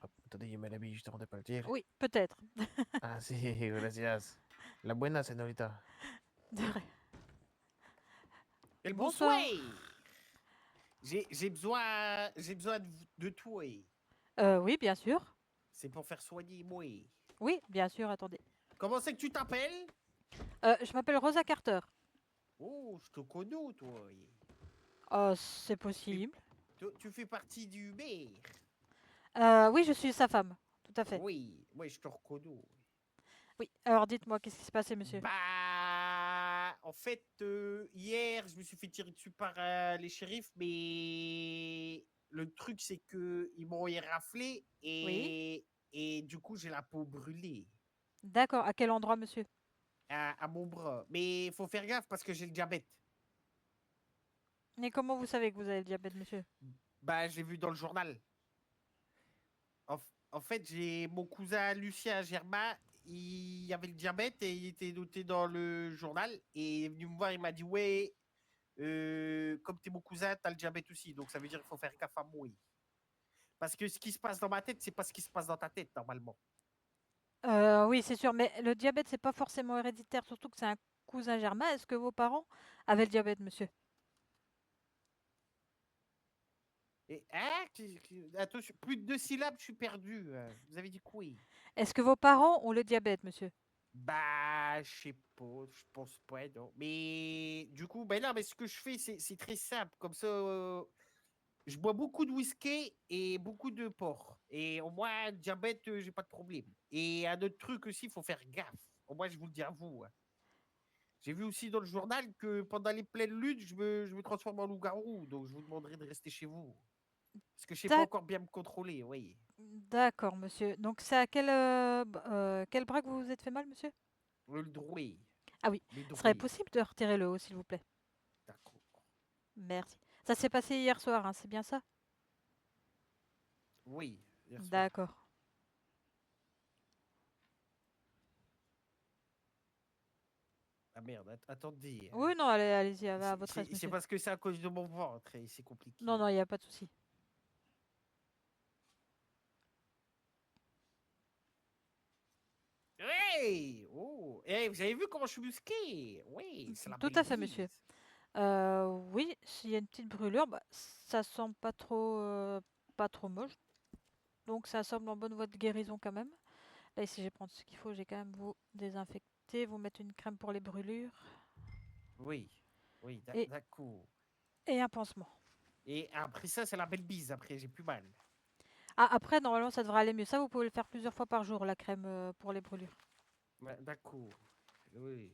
Hop, attendez, je me l'habille juste avant de partir. Oui, peut-être. Ah, sí, gracias. La buena, señorita. De rien. Et le Bonsoir. J'ai besoin de toi. Oui, bien sûr. C'est pour faire soigner moi. Oui, bien sûr, attendez. Comment c'est que tu t'appelles? Je m'appelle Rosa Carter. Oh, je te connais, toi. C'est possible. Tu fais partie du maire. Oui, je suis sa femme. Tout à fait. Oui, je te reconnais. Oui, alors dites-moi, qu'est-ce qui s'est passé, monsieur? Bah, en fait, hier, je me suis fait tirer dessus par les shérifs, mais le truc, c'est que ils m'ont raflé et du coup, j'ai la peau brûlée D'accord, à quel endroit, monsieur? à mon bras. Mais il faut faire gaffe parce que j'ai le diabète. Et comment vous savez que vous avez le diabète, monsieur? Bah, j'ai vu dans le journal. En fait, j'ai mon cousin Lucien Germain, il avait le diabète et il était noté dans le journal. Et il est venu me voir, il m'a dit, ouais, comme t'es mon cousin, t'as le diabète aussi. Donc ça veut dire qu'il faut faire gaffe à moi. Parce que ce qui se passe dans ma tête, c'est pas ce qui se passe dans ta tête, normalement. Oui, c'est sûr, mais le diabète, c'est pas forcément héréditaire, surtout que c'est un cousin germain. Est-ce que vos parents avaient le diabète, monsieur? Et, hein, attention, plus de 2 syllabes, je suis perdu. Vous avez dit quoi? Est-ce que vos parents ont le diabète, monsieur? Bah, je sais pas, je pense pas, non. Mais du coup, ben non, mais ce que je fais, c'est très simple. Comme ça, je bois beaucoup de whisky et beaucoup de porc. Et au moins, diabète, j'ai pas de problème. Et un autre truc aussi, il faut faire gaffe. Au moins, je vous le dis à vous. Hein. J'ai vu aussi dans le journal que pendant les pleines lunes, je me transforme en loup-garou. Donc, je vous demanderai de rester chez vous. Parce que je sais pas encore bien me contrôler, oui. D'accord, monsieur. Donc c'est à quel bras que vous vous êtes fait mal, monsieur? Le droit. Ah oui, Le serait droit. possible de retirer le haut, s'il vous plaît? D'accord. Merci. Ça s'est passé hier soir, hein, c'est bien ça? Oui, hier soir. D'accord. Ah merde, attendez. Oui, non, allez-y, à votre aise, C'est monsieur. parce que c'est à cause de mon ventre et c'est compliqué. Non, non, il n'y a pas de souci. Hey! Oh! Hey, vous avez vu comment je suis musqué? Oui, c'est la Tout belle à fait, monsieur. bise. Oui, s'il y a une petite brûlure, bah, ça semble pas trop moche. Donc ça semble en bonne voie de guérison quand même. Là, ici, je vais prendre ce qu'il faut. J'ai quand même vous désinfecter, vous mettre une crème pour les brûlures Oui, et, d'accord. et un pansement. Et après ça, c'est la belle bise. Après, j'ai plus mal. Ah, après, normalement, ça devrait aller mieux. Ça, vous pouvez le faire plusieurs fois par jour, la crème pour les brûlures. Ouais, d'accord. Oui.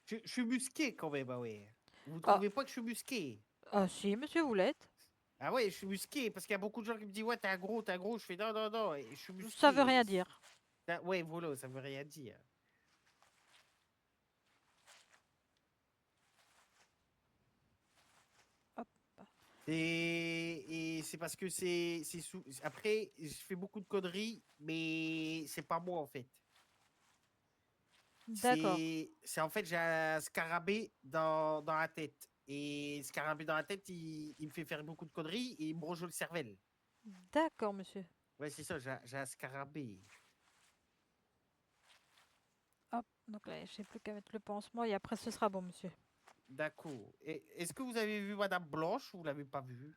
Je suis musqué quand même, ah ouais. Vous Ah, trouvez pas que je suis musqué? si, monsieur, vous l'êtes. Ah ouais, je suis musqué parce qu'il y a beaucoup de gens qui me disent ouais, t'es un gros, t'es un gros. Je fais non, non, non, et je suis musqué. Ça veut rien dire. Ouais, voilà, ça veut rien dire. Hop. Et c'est parce que Après, je fais beaucoup de conneries, mais c'est pas moi en fait. D'accord. C'est en fait, j'ai un scarabée dans la tête. Et le scarabée dans la tête, il me fait faire beaucoup de conneries et il me ronge le cervelle. D'accord, monsieur. Ouais, c'est ça, j'ai un scarabée. Hop. Donc là, j'ai plus qu'à mettre le pansement et après ce sera bon, monsieur. D'accord. Est-ce que vous avez vu Madame Blanche ou vous l'avez pas vue?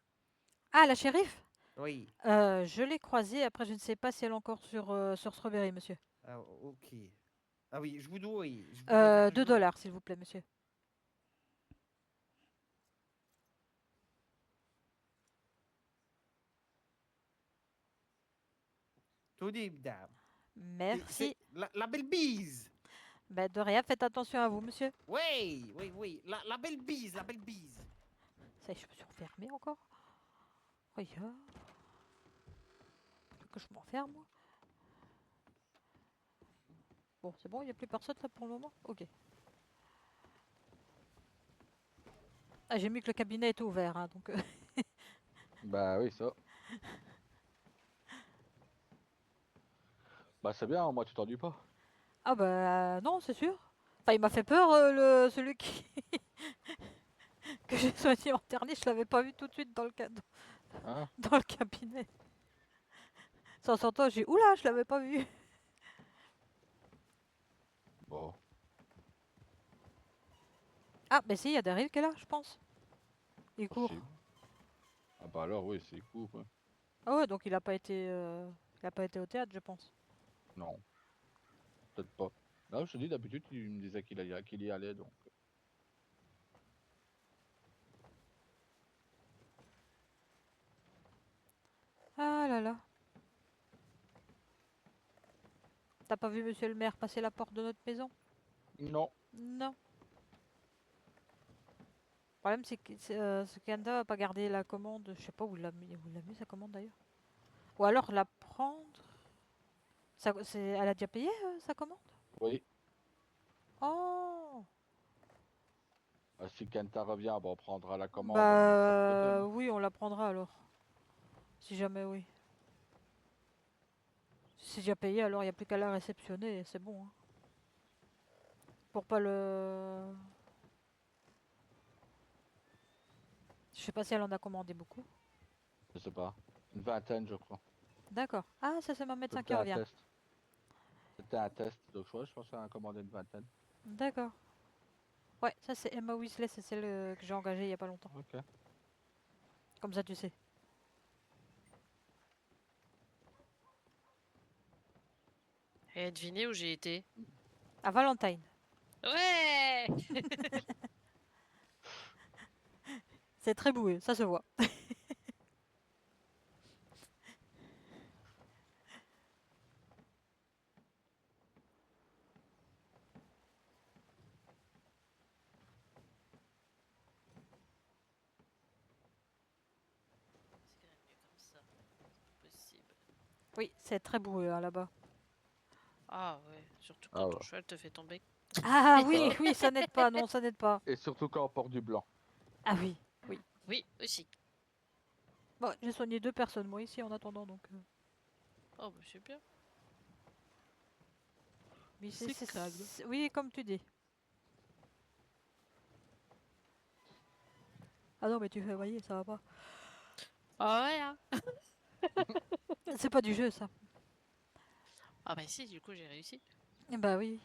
Ah, la shérif? Oui. Je l'ai croisée. Après, je ne sais pas si elle est encore sur Strawberry, monsieur. Ah, ok. Ah oui, je vous dois, oui. Je vous dois dire que je 2 vous- $, s'il vous plaît, monsieur. Tenez, madame. Merci. La belle bise. Ben, de rien, faites attention à vous, monsieur. Oui, oui, oui. La belle bise, la belle bise. Ça y est, je me suis enfermée encore. Regarde. Que je m'enferme, moi. Bon, c'est bon, il n'y a plus personne là pour le moment? Ok. Ah, j'ai mis que le cabinet était ouvert, hein, donc... Bah oui, ça. Bah c'est bien, moi tu t'ennuies pas. Ah bah non, c'est sûr. Enfin, il m'a fait peur, celui qui... que j'ai soigné en dernier, je l'avais pas vu tout de suite dans le, Hein? dans le cabinet. Sans s'entendre, j'ai... Oula, je l'avais pas vu. Bon. Ah, mais si, il y a Daryl qui est là, je pense. Il court. Possible. Ah bah alors oui, c'est cool. Ouais. Ah ouais, donc il a pas été... Il a pas été au théâtre, je pense. Non, peut-être pas. Non, je te dis, d'habitude, il me disait qu'il y allait, donc. Ah là là. T'as pas vu monsieur le maire passer la porte de notre maison? Non. Non. Le problème, c'est que ce Kanda a pas gardé la commande. Je sais pas où il l'a mis sa commande d'ailleurs. Ou alors la prendre. Elle a déjà payé sa commande? Oui. Oh! Bah, si Kenta revient, bon, on prendra la commande, on la mettra de côté. Bah Hein. oui, on la prendra alors. Si jamais oui. Si c'est déjà payé, alors il n'y a plus qu'à la réceptionner et c'est bon. Hein. Pour pas le... Je sais pas si elle en a commandé beaucoup. Je sais pas. Une vingtaine, je crois. D'accord. Ah, ça c'est mon médecin qui C'était un revient. test. C'était un test, donc je pense qu'elle a commandé une vingtaine. D'accord. Ouais, ça c'est Emma Weasley, c'est celle que j'ai engagée il y a pas longtemps. Ok. Comme ça tu sais. Et devinez où j'ai été? À Valentine. Ouais! C'est très boueux, ça se voit. C'est quand même mieux comme ça. C'est possible. Oui, c'est très boueux hein, là-bas. Ah ouais, surtout Ah quand ouais. ton cheval te fait tomber. Ah oui, oui, ça n'aide pas, non, ça n'aide pas. Et surtout quand on porte du blanc. Ah oui, oui. Oui, aussi. Bon, j'ai soigné 2 personnes moi ici en attendant donc. Oh bah c'est bien. Oui, C'est calme. Oui, comme tu dis. Ah non, mais tu fais, voyez, ça va pas. Ah ouais, hein. C'est pas du jeu ça. Ah bah si, du coup j'ai réussi. Eh bah oui.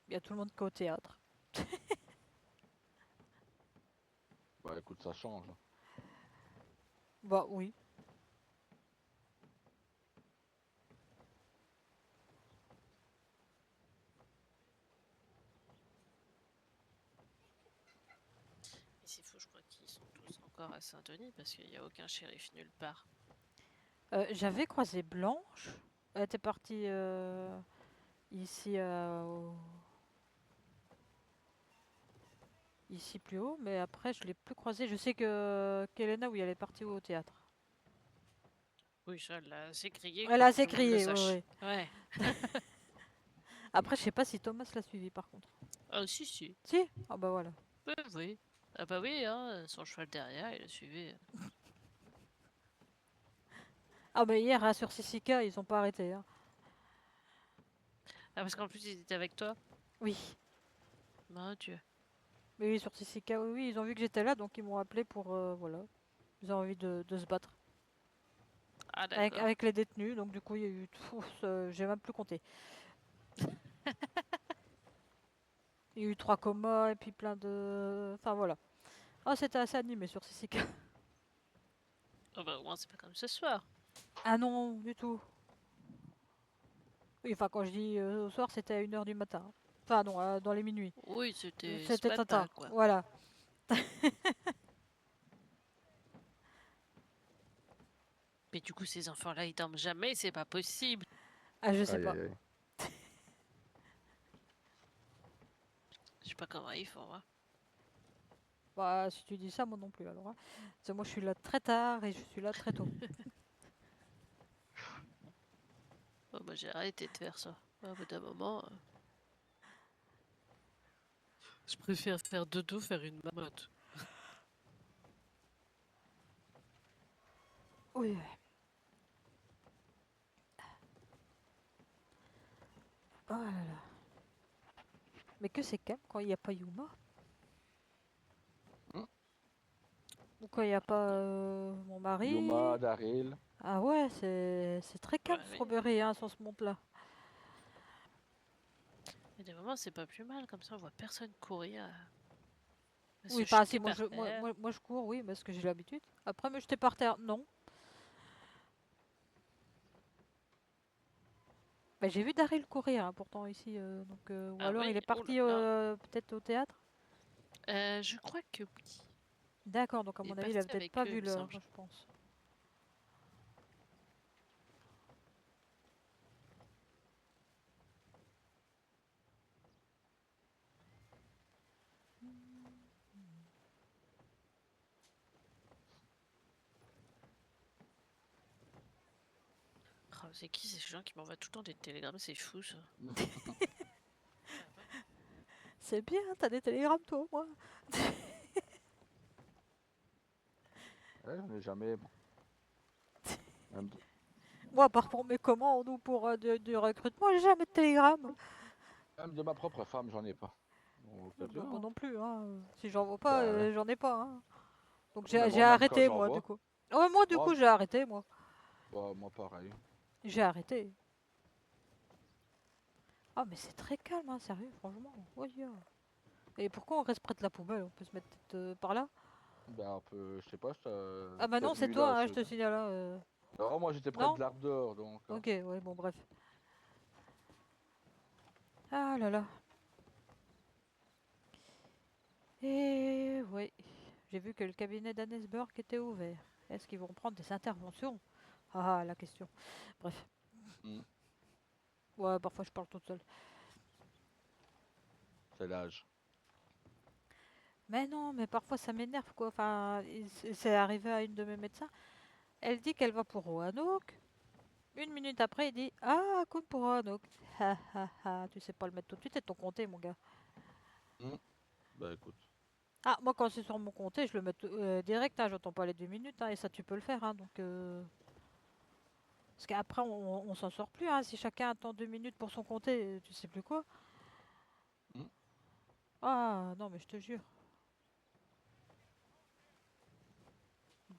Il y a tout le monde qui est au théâtre. Bah écoute, ça change. Bah oui. Et c'est fou, je crois qu'ils sont tous encore à Saint-Denis parce qu'il n'y a aucun shérif nulle part. J'avais croisé Blanche. Elle était partie ici, ici plus haut, mais après je l'ai plus croisée. Je sais que qu'Elena, oui, elle est partie au théâtre. Oui, ça, elle a assez crié Elle pour a que assez tout le monde le crié, ouais, sache. ouais. Ouais. Après, je sais pas si Thomas l'a suivi par contre. Ah, si, si. Si? Ah bah voilà. Oui, oui. Ah bah oui, hein, son cheval derrière, il a suivi. Ah bah hier, hein, sur Sissika, ils ont pas arrêté. Hein. Ah, parce qu'en plus, ils étaient avec toi? Oui. Mon Dieu. Mais oui, sur Sissika, oui, oui, ils ont vu que j'étais là, donc ils m'ont appelé pour, voilà. Ils ont envie de se battre. Ah, Avec, d'accord. avec les détenus, donc du coup, il y a eu... j'ai même plus compté. Il y a eu 3 comas et puis plein de... Enfin voilà. Ah, c'était assez animé sur Sissika. Oh bah, au moins, c'est pas comme ce soir. Ah non, du tout. Oui, enfin, quand je dis au soir, c'était à 1h du matin. Enfin non, dans les minuit. Oui, c'était ce C'était matin, Tata, quoi. voilà. Mais du coup, ces enfants-là, ils dorment jamais, c'est pas possible. Ah, je sais Aïe, pas. aïe, aïe. Je sais pas comment ils font, hein. Bah, si tu dis ça, moi non plus, alors. Hein. Parce que moi, je suis là très tard et je suis là très tôt. Oh, bah, j'ai arrêté de faire ça. Au bout d'un moment, je préfère faire dodo, faire une mamotte. Oui. Oh là là. Mais que c'est calme quand il n'y a pas Yuma. Hmm. Ou quand il n'y a pas mon mari. Yuma, Daryl. Ah ouais, c'est très calme, Ouais, oui. Strawberry, hein, sur ce monde-là. Mais des moments, c'est pas plus mal, comme ça, on voit personne courir. Se Oui, enfin, si, jeter moi par je, terre. moi, je cours, oui, parce que j'ai l'habitude. Après, me jeter par terre, non. Bah, j'ai vu Daryl courir, hein, pourtant, ici. Donc, ou Ah alors, il oui? est Oh là parti là. peut-être au théâtre. Je crois que oui. D'accord, donc à Il est mon avis, il a parti peut-être avec pas eux, vu il me l'heure, semble. je pense. Oh, c'est qui ces gens qui m'envoient tout le temps des télégrammes? C'est fou, ça. C'est bien, t'as des télégrammes, toi, moi. Ouais, j'en ai jamais. Bon. Même de- Moi, par contre, mes commandes ou pour du recrutement, j'ai jamais de télégramme. Même de ma propre femme, j'en ai pas. Donc, tu Bah, vois, moi hein. non plus, hein. Si j'en vois pas, Bah ouais. j'en ai pas. Hein. Donc Mais j'ai moi, même quand arrêté, j'en moi, du vois, coup. Ouais, moi, du moi, coup, j'ai arrêté, moi. bah, moi pareil. J'ai arrêté. Ah, mais c'est très calme, hein, sérieux, franchement. Ouais, yeah. Et pourquoi on reste près de la poubelle? On peut se mettre peut-être par là? Ben un peu, je sais pas, Ah bah t'es non, c'est venu là. toi, hein, je te signale là. Non, moi j'étais près de Non? l'arbre dehors, donc. Ok, ouais, bon, bref. Ah là là. Et ouais, j'ai vu que le cabinet d'Annesburg était ouvert. Est-ce qu'ils vont prendre des interventions? Ah, la question. Bref. Hmm, Ouais, parfois je parle toute seule. c'est l'âge. Mais non, mais parfois ça m'énerve quoi. Enfin, c'est arrivé à une de mes médecins. Elle dit qu'elle va pour Roanoke. Une minute après, il dit ah, compte pour Roanoke. Ha ha ha, tu sais pas le mettre tout de suite et ton comté, mon gars. Hmm, bah écoute. Ah, moi quand c'est sur mon comté, je le mets direct, hein, j'entends pas les 2 minutes, hein, et ça tu peux le faire. Hein, donc, parce qu'après on s'en sort plus. Hein, si chacun attend 2 minutes pour son comté, tu sais plus quoi. Hmm. Ah non, mais je te jure.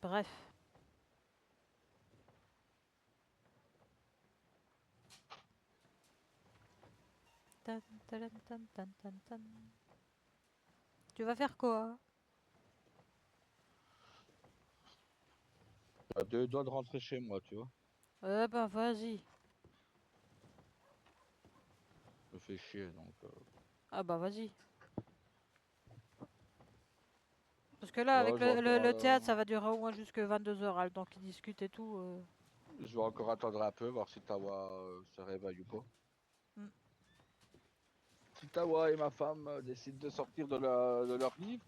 Bref. Tan, tan, tan, tan, tan, tan. Tu vas faire quoi? À 2 doigts de rentrer chez moi, tu vois. Eh ben vas-y. Je me fais chier, donc. Ah bah vas-y. Parce que là, Ouais, avec je vois le pas. théâtre, ça va durer au moins jusque 22h, le temps qu'ils discutent et tout. Je vais encore attendre un peu, voir si Tawa se réveille ou pas. Mm. Si Tawa et ma femme décident de sortir de leur livre,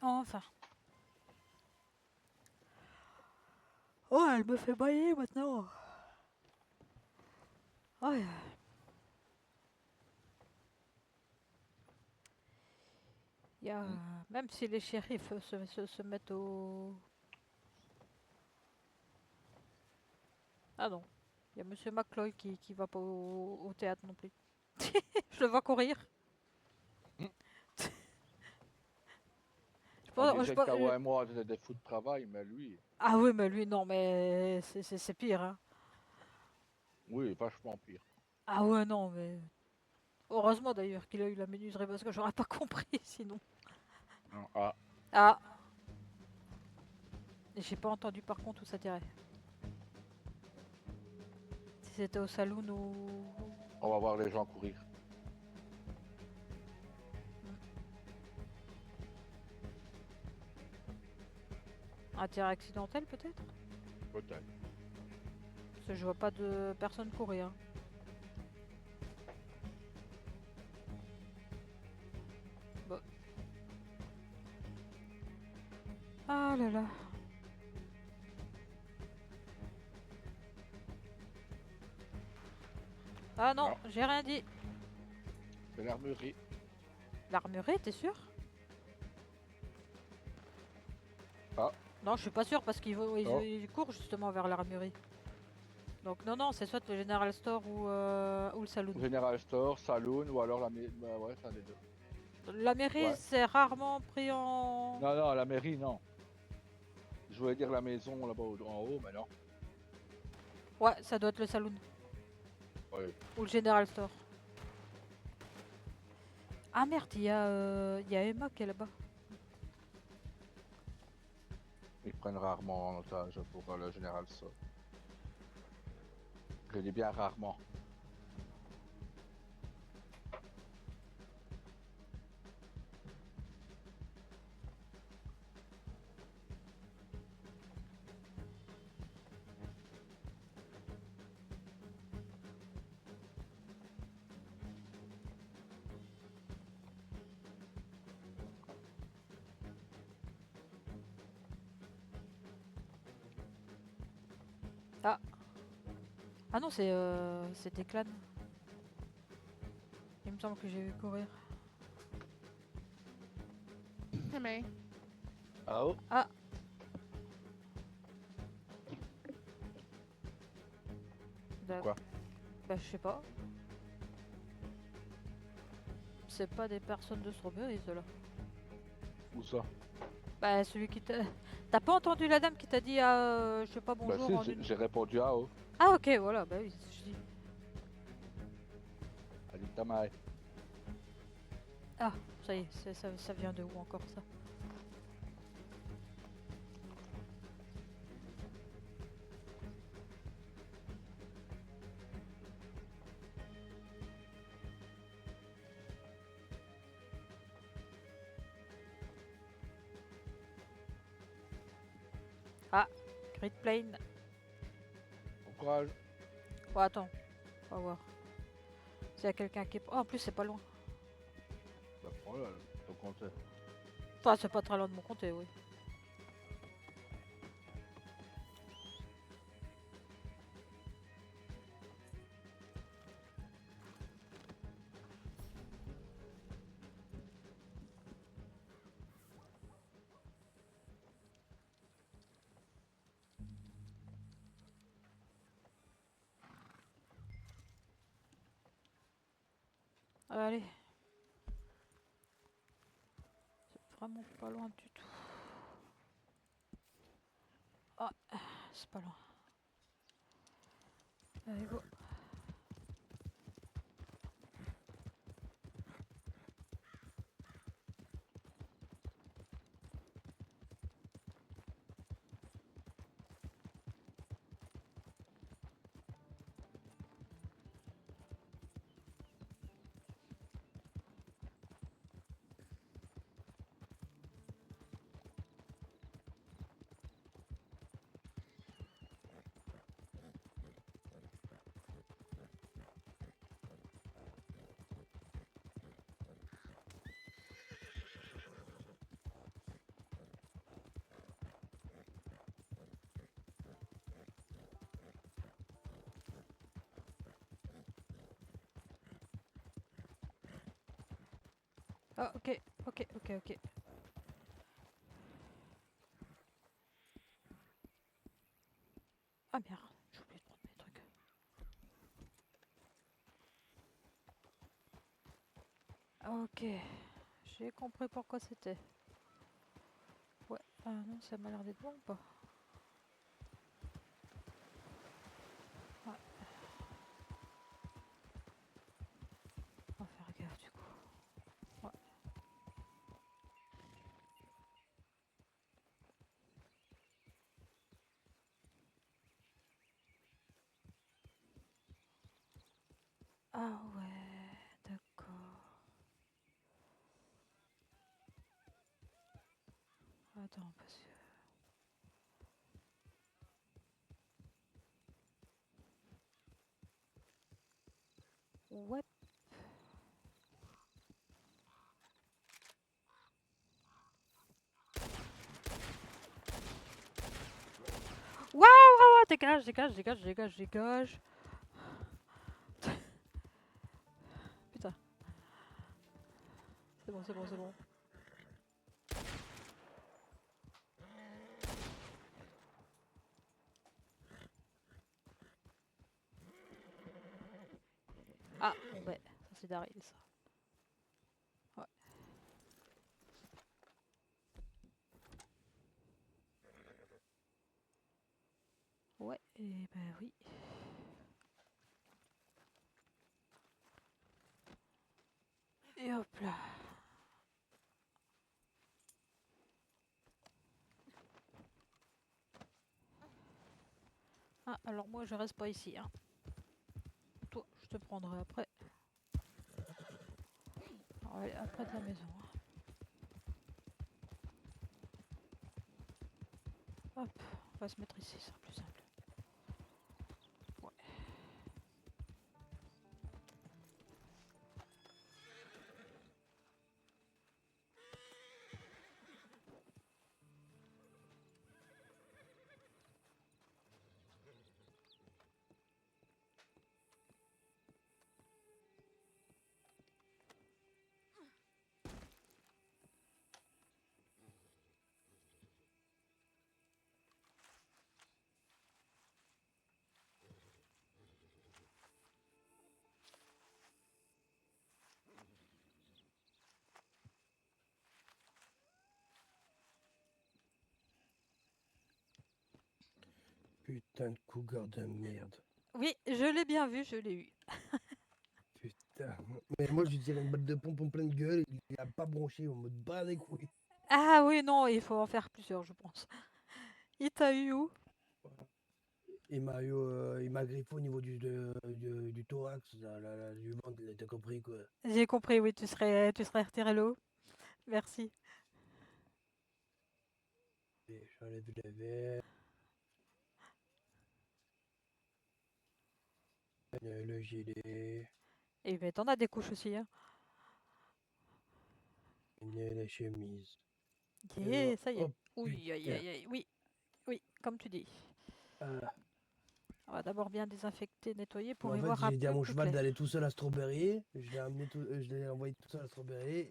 Enfin. Oh, elle me fait bailler maintenant. Ouais. Il y a, même si les shérifs se mettent au... Ah non, il y a Monsieur McCloy qui va pas au théâtre non plus. Je le vois courir. Je on pense- je disait que pense- Tawa et moi on faisait des fous de travail, mais lui, Ah oui, mais lui, non, mais c'est pire. Hein. oui, vachement pire. Ah ouais, non, mais... Heureusement d'ailleurs qu'il a eu la menuiserie parce que j'aurais pas compris sinon. Non, ah, Ah. Et j'ai pas entendu par contre où ça tirait. Si c'était au saloon ou... on va voir les gens courir. Un tir accidentel peut-être? Peut-être. Parce que je vois pas de personne courir. Bon. Ah là là. Ah non, Non. j'ai rien dit. C'est l'armurerie. L'armurerie, t'es sûr? Ah. Non, je suis pas sûr parce qu'ils Oh. ils courent justement vers l'armurerie. Donc non, non, c'est soit le General Store ou le saloon. General Store, Saloon ou alors la mairie. Bah ouais, c'est un des deux. La mairie, Ouais. c'est rarement pris en... Non, non, la mairie, non. Je voulais dire la maison là-bas en haut, mais non. Ouais, ça doit être le saloon. Oui. Ou le General Store. Ah merde, il y a Emma qui est là-bas. Ils prennent rarement en otage pour le General Store. Je dis bien rarement. Ah non, c'était Clan. Il me semble que j'ai vu courir. Ah oh. Ah. Quoi? Bah je sais pas. C'est pas des personnes de Strawberry, ceux-là. Où ça? Bah celui qui t'a... T'as pas entendu la dame qui t'a dit je sais pas bonjour Bah en si, une... j'ai répondu à oh. Ah ok, voilà, bah oui, je dis. Allez, Tamae. Ah, ça y est, ça vient de où encore ça? Ah, Great Plain. Bon courage. Oh attends, on va voir. S'il y a quelqu'un qui est... Oh en plus c'est pas loin. Bah prends-le, ton compte. Enfin c'est pas très loin de mon comté, oui. Allez. C'est vraiment pas loin du tout. Ah, c'est pas loin. Allez, go. Ah, ok, ok, ok, ok. Ah merde, j'ai oublié de prendre mes trucs. Ok, j'ai compris pourquoi c'était. Ouais, ah non, ça m'a l'air d'être bon ou pas? Ouais. On va faire gaffe du coup. Ouais. Ah ouais, d'accord. Attends, parce que... Ouais. Waouh, waouh, dégage, dégage, dégage, dégage, dégage. Putain. C'est bon, c'est bon, c'est bon. Ah, bon ben, ça c'est d'arriver ça. Ouais. Ouais, et ben oui. Et hop là. Ah, alors moi je reste pas ici, hein. Toi, je te prendrai après. Ouais, après de la maison. Hein. Hop, on va se mettre ici, c'est plus simple. Ouais. Putain de cougar de merde. Oui, je l'ai bien vu, je l'ai eu. Putain. Mais moi, je dirais une balle de pompe en pleine gueule, il a pas bronché en mode bas les couilles. Ah oui, non, il faut en faire plusieurs, je pense. Il t'a eu où? Il m'a griffé au niveau du thorax, du ventre, t'as compris quoi. J'ai compris, oui, tu serais retiré l'eau. Merci. Et j'enlève le verre, le gilet, Et ben t'en as des couches aussi, hein. la chemise. Yeah, ça y est. Oh Oui, aïe, putain. aïe, aïe. Oui, oui, comme tu dis. Ah. On va d'abord bien désinfecter, nettoyer Bon, pour en y fait, voir un j'ai dit à peu mon plus cheval clair. d'aller tout seul à Strawberry. Je l'ai envoyé tout seul à Strawberry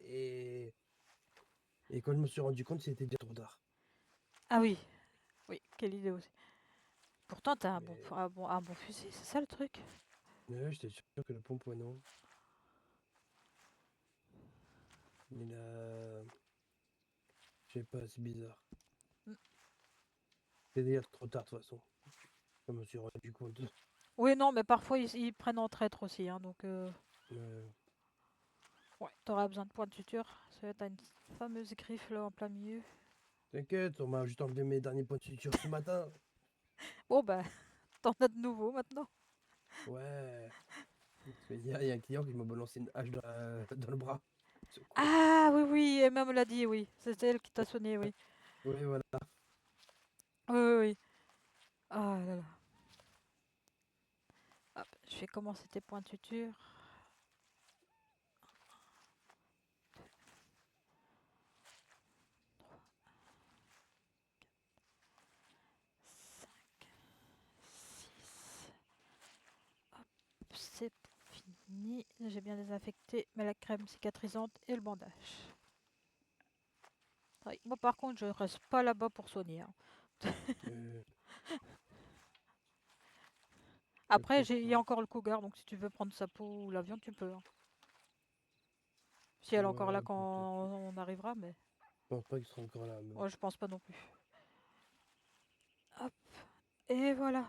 et quand je me suis rendu compte, c'était déjà trop tard. Ah oui, oui, quelle idée aussi. Pourtant, t'as Mais un bon fusil, c'est ça le truc. ouais, j'étais sûr que le pompe, non. Il a. Je sais pas, c'est bizarre. Mm. C'est déjà trop tard de toute façon. Je me suis rendu compte. Oui, non, mais parfois ils prennent en traître aussi, hein, donc ouais, t'auras besoin de points de suture. T'as une fameuse griffe là en plein milieu. T'inquiète, on m'a juste enlevé mes derniers points de suture ce matin. Bon bah, t'en as de nouveau maintenant. Ouais. Il y a un client qui m'a balancé une hache dans le bras. Ce con. Ah oui, oui, Emma me l'a dit, oui. C'était elle qui t'a sonné, oui. Oui, voilà. Oui, oui, oui. Ah là là. Hop, je vais commencer tes points de suture. 5, 6. Hop, c'est pour fini. J'ai bien désinfecté, mais la crème cicatrisante et le bandage. Oui, moi par contre, je reste pas là-bas pour soigner, hein. Euh, Après, Peut-être il y a encore le cougar, donc si tu veux prendre sa peau ou la viande, tu peux, hein. Si elle est encore là ouais, quand peut-être. on arrivera, mais Je pense pas qu'ils seront encore là. Mais... moi je pense pas non plus. Hop, et voilà.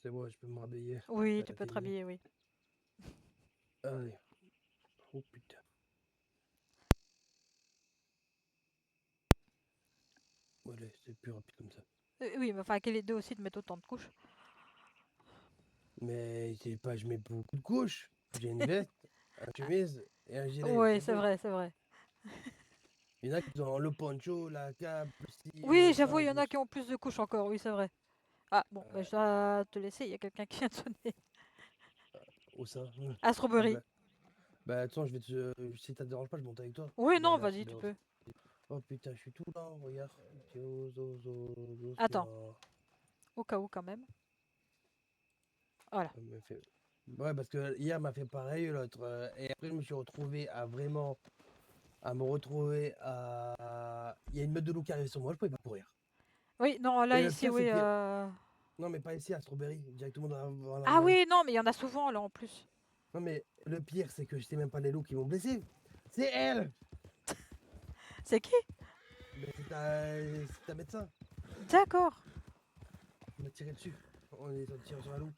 C'est bon, je peux me rhabiller. Oui, à tu la peux te télé. rhabiller, oui. Allez. Oh putain. Allez, c'est plus rapide comme ça. Oui, mais enfin, quelle idée aussi de mettre autant de couches. Mais c'est pas, je mets beaucoup de couches. J'ai une veste, une chemise et un gilet. Oui, C'est c'est tout. vrai, c'est vrai. Il y en a qui ont le poncho, la cape, le ci, Oui, le j'avoue, ça. il y en a qui ont plus de couches encore, oui, c'est vrai. Ah, bon, bah, je dois te laisser, il y a quelqu'un qui vient de sonner. Où ça? À Ah Strawberry. bah attends, je vais te. Si ça te dérange pas, je monte avec toi. Oui, Je vais non, aller à vas-y, tu Strawberry. peux. Oh putain, je suis tout lent, regarde. Attends. Au cas où, quand même. Voilà. Ouais, parce que hier m'a fait pareil, l'autre. Et après, je me suis retrouvé à vraiment. À me retrouver à. Il y a une meute de loup qui arrive sur moi, je pouvais pas courir. Oui, non, là, Et le ici, pire, c'est oui. qu'il y Non, mais pas ici à Strawberry, directement dans la Ah rue. oui, non, mais il y en a souvent, là, en plus. Non, mais le pire, c'est que je sais même pas les loups qui m'ont blessé. C'est elle! C'est qui? Mais c'est ta médecin. D'accord. On m'a tiré dessus. On est tiré sur la loup.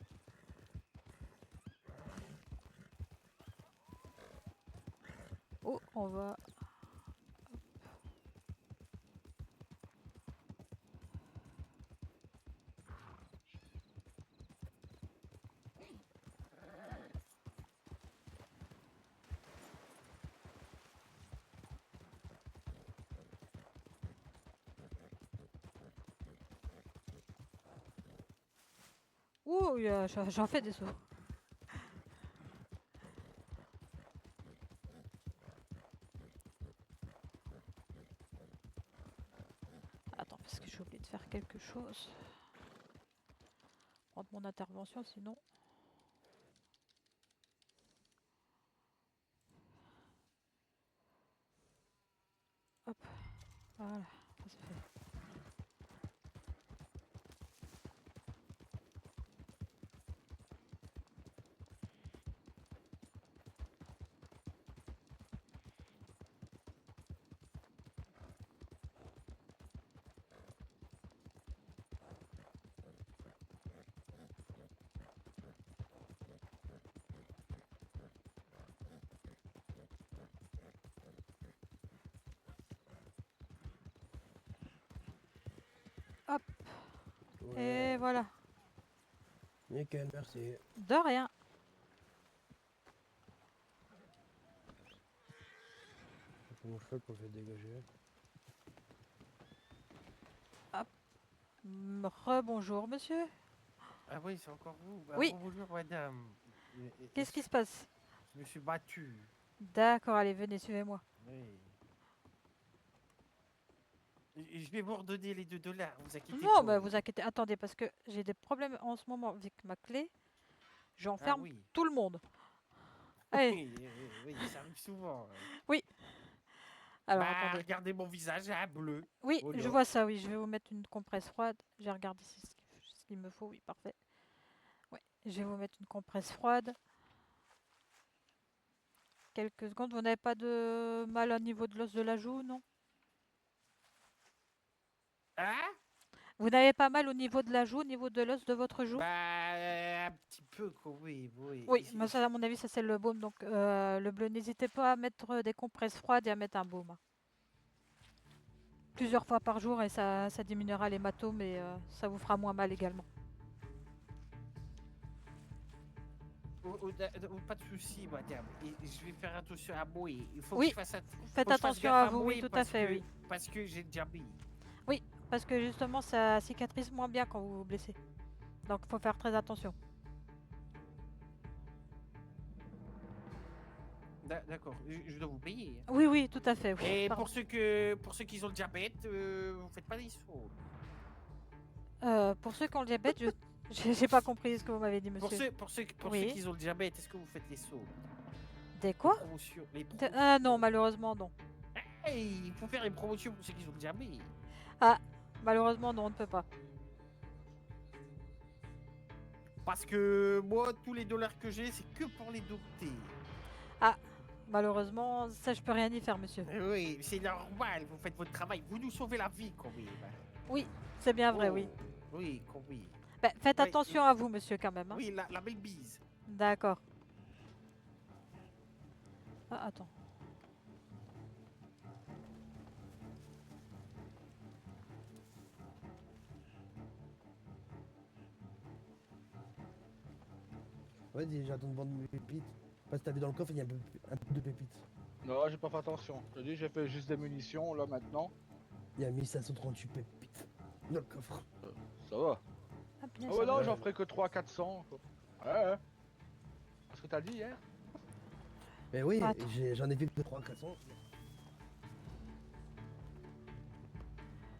Oh, on va... Ouh, j'en fais des sauts. Attends, parce que j'ai oublié de faire quelque chose. Prendre mon intervention, sinon... Hop, voilà, ça c'est fait. Hop, Ouais. et voilà. Nickel, merci. De rien. Comment je fais pour le faire dégager? Hop. Rebonjour, monsieur. Ah oui, c'est encore vous. Bah, Oui. bonjour, madame. Qu'est-ce qui se passe? Je me suis battu. D'accord, allez, venez, suivez-moi. Oui. Je vais vous redonner les $2, vous inquiétez Non, pas. bah vous inquiétez. Attendez, parce que j'ai des problèmes en ce moment avec ma clé. J'enferme oui. tout le monde. Allez. Oui, ça arrive souvent. Oui. Alors, Bah, attendez. regardez mon visage, bleu. Oui, Oh je là. vois ça, oui. Je vais vous mettre une compresse froide. J'ai regardé ce qu'il me faut, oui, parfait. Oui, je vais vous mettre une compresse froide. Quelques secondes. Vous n'avez pas de mal au niveau de l'os de la joue, non? Hein? Vous n'avez pas mal au niveau de la joue, au niveau de l'os de votre joue? Bah, un petit peu, quoi, oui. Oui, mais ça, à mon avis, ça c'est le baume. Donc, le bleu, n'hésitez pas à mettre des compresses froides et à mettre un baume. Plusieurs fois par jour et ça diminuera l'hématome et ça vous fera moins mal également. Pas de souci, madame. Et je vais faire attention à moi. Il faut Oui, que je fasse faites attention à vous, oui, tout à fait, oui. Parce que j'ai déjà mis. Oui, parce que justement, ça cicatrise moins bien quand vous vous blessez. Donc, il faut faire très attention. D'accord, je dois vous payer. Hein. Oui, oui, tout à fait. Oui. Et Pardon. pour ceux qui ont le diabète, vous faites pas des sauts. Pour ceux qui ont le diabète, J'ai pas compris ce que vous m'avez dit, Pour monsieur. ceux Oui. qui ont le diabète, est-ce que vous faites les sauts? Des quoi? Promotions, les Ah non, malheureusement, non. Hey, il faut faire les promotions pour ceux qui ont le diabète. Ah, malheureusement, non, on ne peut pas. Parce que moi, tous les dollars que j'ai, c'est que pour les dompter. Malheureusement, ça, je peux rien y faire, monsieur. Oui, c'est normal, vous faites votre travail, vous nous sauvez la vie quand même. Oui, c'est bien vrai, oui. Oui, quand même. Bah, faites Ouais, attention à vous, monsieur, quand même. Hein. Oui, la belle bise. D'accord. Ah, attends. Ouais, j'attends de vendre mes pépites. Parce que t'as vu dans le coffre, il y a un peu de pépites. Non, j'ai pas fait attention. Je te dis, j'ai fait juste des munitions là maintenant. Il y a 1538 pépites dans le coffre. Ça va. Ah, bien, Ah ça ouais, non, va. j'en ferai que 300-400. Ouais. C'est ce que t'as dit hier. Mais oui, Attends. j'en ai fait que 300-400.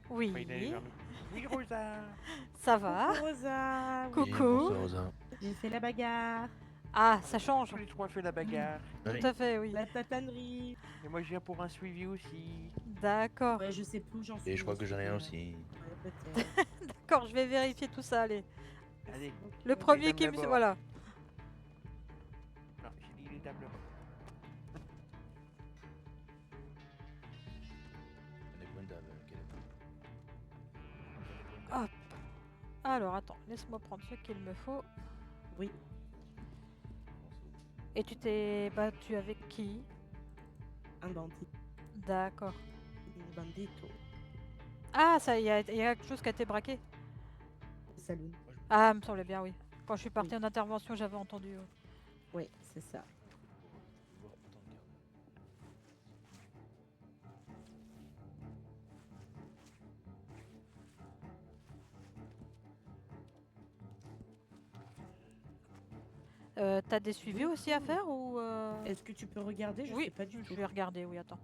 Oui, il allait vers nous. Oui, Rosa. ça va. Rosa, Coucou. j'ai fait la bagarre, Ah, ça change. Tous les trois fait la bagarre. Tout à fait, oui. la tatanerie. Et moi, je viens pour un suivi aussi. D'accord. Ouais, je sais plus où j'en suis. Et je crois que j'en ai un monsieur. aussi. Ouais, peut-être. D'accord, je vais vérifier tout ça, allez. Allez. Le premier dames qui me... d'abord. Voilà. Non, j'ai dit les dames là-bas. On est bonne dame, quelle est Hop. Alors, attends, laisse-moi prendre ce qu'il me faut. Oui, Et tu t'es battu avec qui? un bandit. D'accord. Un bandito. Ah, ça, il y a quelque chose qui a été braqué? Saloon. Ah, me semblait bien, oui. Quand je suis partie en intervention, j'avais entendu. Oui, c'est ça. T'as des suivis aussi à faire ou Est-ce que tu peux regarder? Je Oui, sais pas du je tout. vais regarder, oui, attends.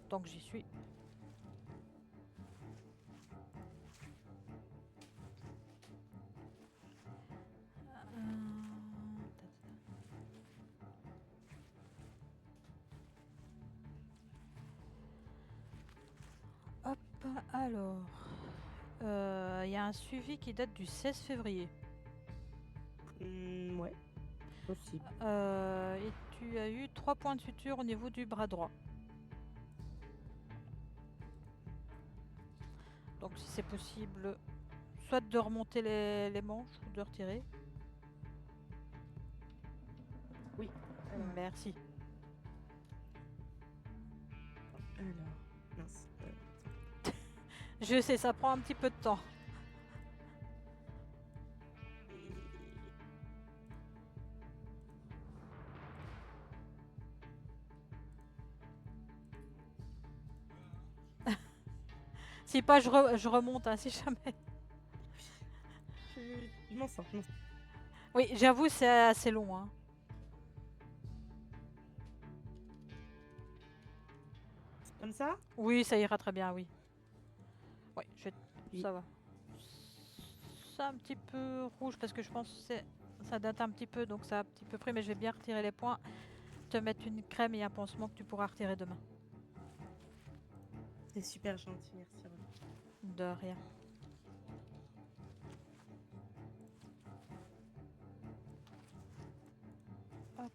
Tant que j'y suis. Hop, alors. Il y a un suivi qui date du 16 février. Ouais, possible. Et tu as eu 3 points de suture au niveau du bras droit. Donc si c'est possible, soit de remonter les manches ou de retirer. Oui. Alors, Merci. mince. Je sais, ça prend un petit peu de temps. Si pas, je remonte, hein, si jamais. Je m'en sors, je m'en sors. Oui, j'avoue, c'est assez long. Hein. Comme ça? Oui, ça ira très bien, oui. Oui, Oui. ça va. C'est un petit peu rouge parce que je pense que ça date un petit peu, donc ça a un petit peu pris, mais je vais bien retirer les points. Te mettre une crème et un pansement que tu pourras retirer demain. C'est super gentil, merci. Rosa. De rien. Hop.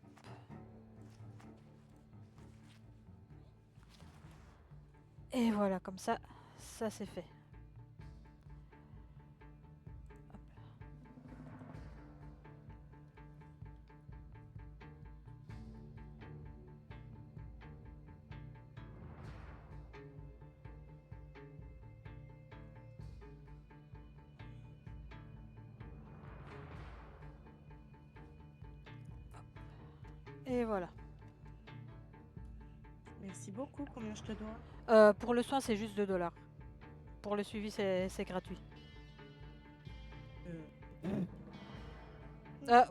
Et voilà, comme ça c'est fait. Hop. Et voilà. Merci beaucoup, combien je te dois? Pour le soin, c'est juste 2 $. Pour le suivi, c'est gratuit.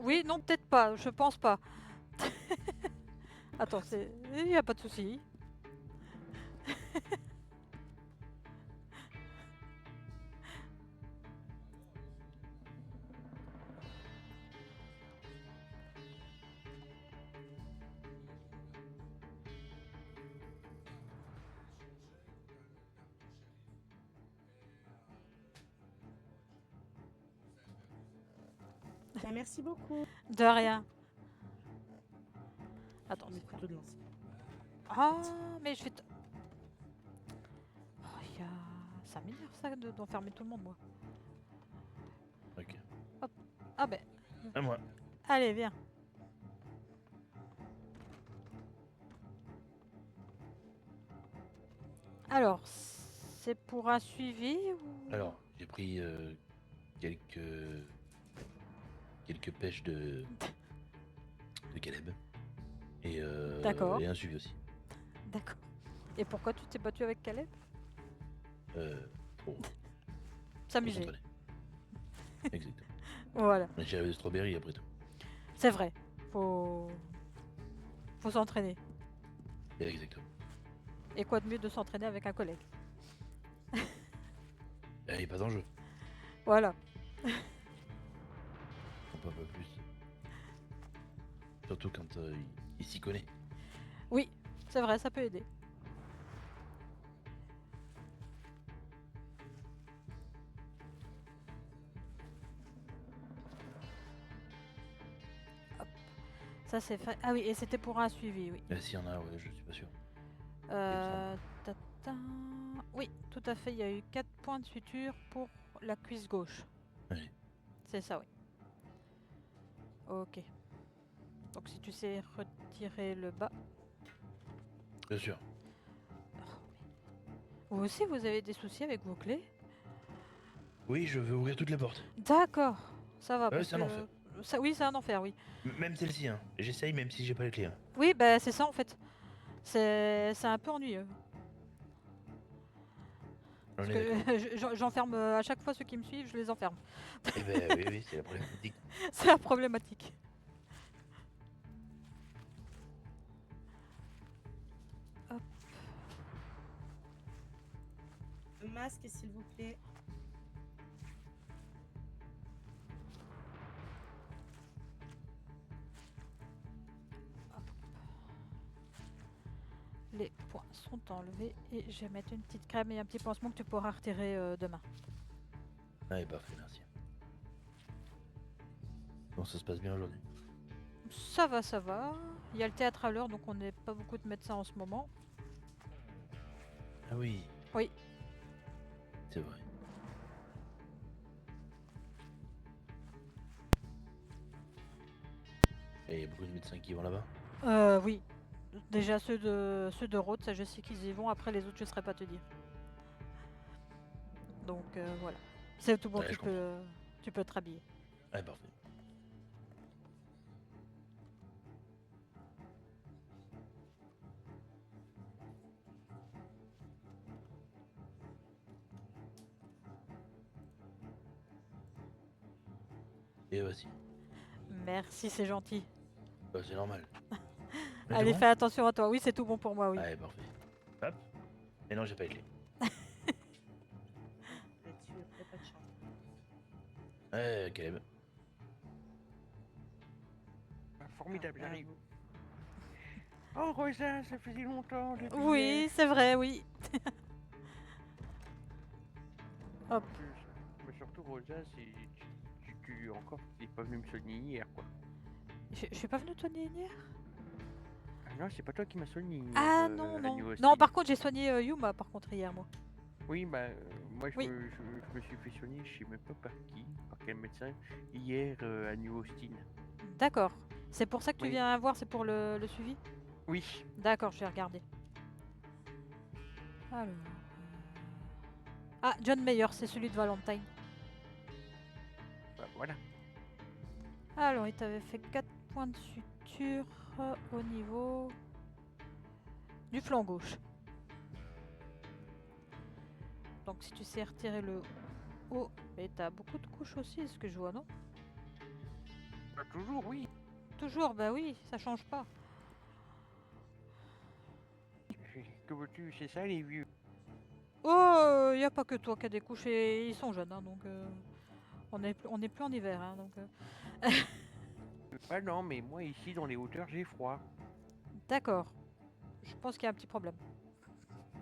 Oui, non, peut-être pas. Je pense pas. Attends, il n'y a pas de souci. merci beaucoup. De rien. Attends. Mes couteaux de lance. Ah, mais je vais te... Oh, ça m'énerve ça d'enfermer tout le monde, moi. Ok. Ah ben, À moi. allez, viens. Alors, c'est pour un suivi ou... Alors, j'ai pris quelques pêches de Caleb. Et, D'accord. et un suivi aussi. D'accord. Et pourquoi tu t'es battu avec Caleb? Pour S'amuser. s'entraîner. Exactement. Voilà. J'avais des strawberries après tout. C'est vrai. Faut s'entraîner. Exactement. Et quoi de mieux de s'entraîner avec un collègue? Il n'est pas d'enjeu. Voilà. On peut pas plus. Surtout quand il s'y connaît. Oui, c'est vrai, ça peut aider. Hop. Ça c'est fait. Ah oui, et c'était pour un suivi, oui. S'il y en a, ouais, je suis pas sûr. Ta-ta. Oui, tout à fait, il y a eu 4 points de suture pour la cuisse gauche. Oui. C'est ça, oui. Ok. Donc si tu sais retirer le bas. Bien sûr. Vous aussi, vous avez des soucis avec vos clés? Oui, je veux ouvrir toutes les portes. D'accord, ça va. Ouais, parce c'est un que- enfer. Oui, c'est un enfer, oui. Même celle-ci, hein. J'essaye même si j'ai pas les clés. Hein. Oui, bah c'est ça en fait. C'est un peu ennuyeux. On Parce est que d'accord. j'enferme à chaque fois ceux qui me suivent, je les enferme. Eh ben oui, c'est la problématique. C'est la problématique. Hop. Le masque, s'il vous plaît. Les points sont enlevés et je vais mettre une petite crème et un petit pansement que tu pourras retirer demain. Ouais, parfait, merci. Bon, ça se passe bien aujourd'hui. Ça va, ça va. Il y a le théâtre à l'heure, donc on n'est pas beaucoup de médecins en ce moment. Ah oui. Oui. C'est vrai. Et il y a beaucoup de médecins qui vont là-bas? Oui. Déjà ceux de Rhodes, ça je sais qu'ils y vont. Après les autres, je ne saurais pas te dire. Donc voilà. C'est tout bon, Ouais, je tu peux te rhabiller. Ouais, parfait. Et voici. Merci, c'est gentil. Bah, c'est normal. Allez, fais attention à toi. Oui, c'est tout bon pour moi, oui. Ouais, parfait. Hop. Mais non, j'ai pas les clés. Là-dessus, après, pas de chance. Ouais, Caleb. Formidable, Ah, j'arrive. Oh, Rosa, ça faisait longtemps. depuis Oui, hier. c'est vrai, oui. Hop. Mais surtout, Rosa, encore, t'es pas venu me soigner hier, quoi. Je suis pas venue te soigner hier? Ah non, c'est pas toi qui m'as soigné. Ah non, non. Non, par contre, j'ai soigné Yuma, par contre, hier, moi. Oui, bah, moi, Oui. je me suis fait soigner, je sais même pas par qui, par quel médecin, hier à New Austin. D'accord. C'est pour ça que tu Oui. viens voir, c'est pour le suivi? Oui. D'accord, je vais regarder. Alors. Ah, John Mayer, c'est celui de Valentine. Bah, voilà. Alors, il t'avait fait 4 points de suture au niveau du flanc gauche. Donc, si tu sais retirer le haut, et t'as beaucoup de couches aussi, ce que je vois, non? Bah, toujours, oui. Toujours, bah oui, ça change pas. Que veux-tu, c'est ça les vieux. Oh, y a pas que toi qui a des couches et ils sont jeunes, hein, donc on est plus en hiver, hein, donc. Ah non, mais moi ici dans les hauteurs j'ai froid. D'accord. Je pense qu'il y a un petit problème.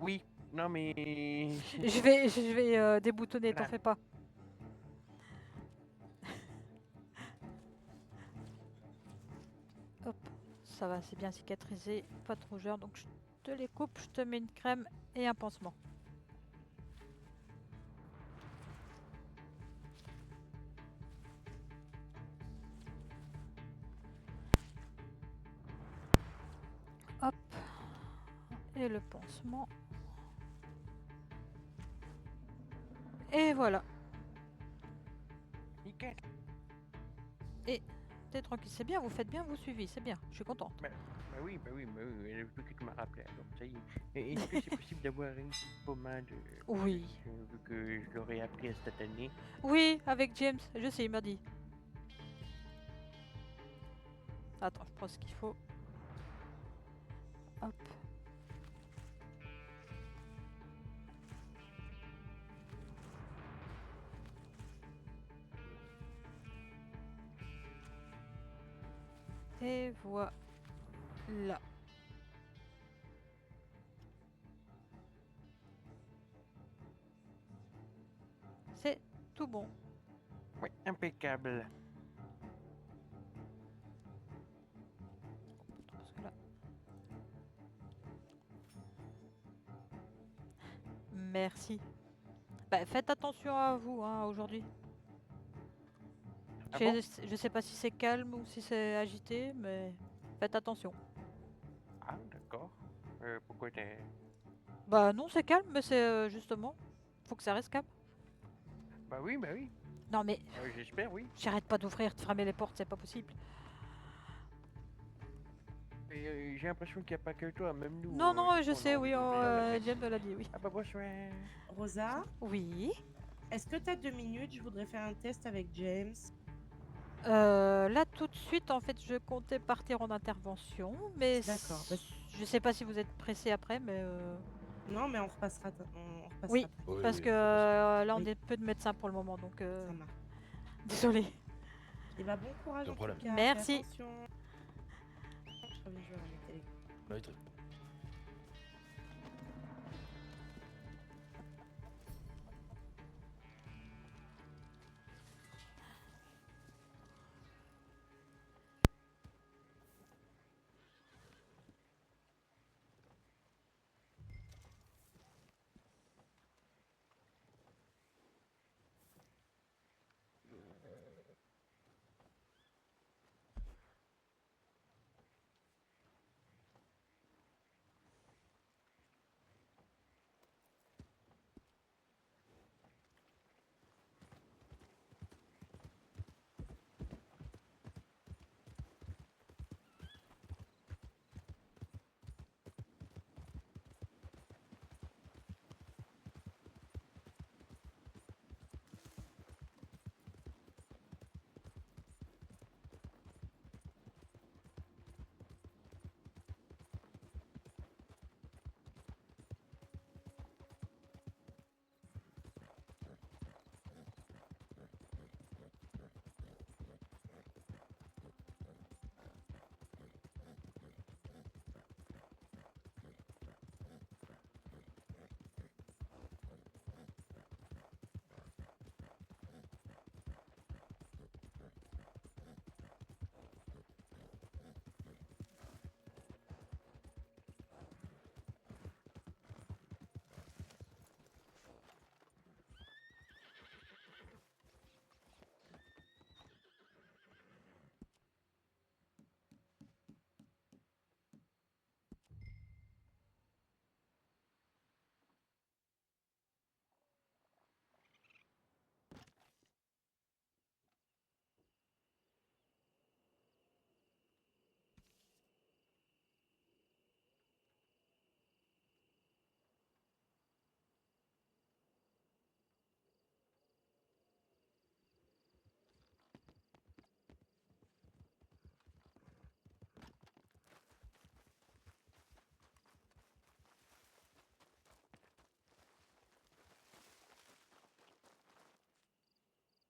Oui, non mais. Je vais déboutonner, t'en Voilà. fais pas. ça va, c'est bien cicatrisé, pas de rougeur, donc je te les coupe, je te mets une crème et un pansement. Hop, et le pansement. Et voilà. Nickel. Et t'es tranquille, c'est bien, vous faites bien, vous suivez, c'est bien, je suis contente. Bah oui, vu que tu m'as rappelé, alors ça y est. Et est-ce que c'est possible d'avoir une petite pommade Oui. vu que je l'aurais appris à cette année? Oui, avec James, je sais, il m'a dit. Attends, je prends ce qu'il faut. Hop. Et voilà. C'est tout bon. Oui, impeccable. Parce que là... Merci. Bah, faites attention à vous hein, aujourd'hui. Ah bon? Je sais pas si c'est calme ou si c'est agité, mais faites attention. Ah, d'accord. Pourquoi t'es... Bah non, c'est calme, mais c'est justement, faut que ça reste calme. Bah oui. Non mais, J'espère, oui. j'arrête pas d'ouvrir, de fermer les portes, c'est pas possible. Et j'ai l'impression qu'il n'y a pas que toi, même nous. Non, non, je on a sais, envie oui, d'ouvrir la fête. James me l'a dit, oui. Ah bah bonsoir. Rosa, Oui. est-ce que tu as 2 minutes? Je voudrais faire un test avec James. Là tout de suite, en fait, je comptais partir en intervention, mais D'accord. je sais pas si vous êtes pressé après, mais Non, mais on repassera. On repassera oui, après. Oui, parce oui, que là on Oui. est peu de médecins pour le moment, donc Ça marche. désolée. Et bah bon courage Sans en problème. tout cas. Merci. Fais attention. Je reviens jouer à ma télé. Oui, très bien.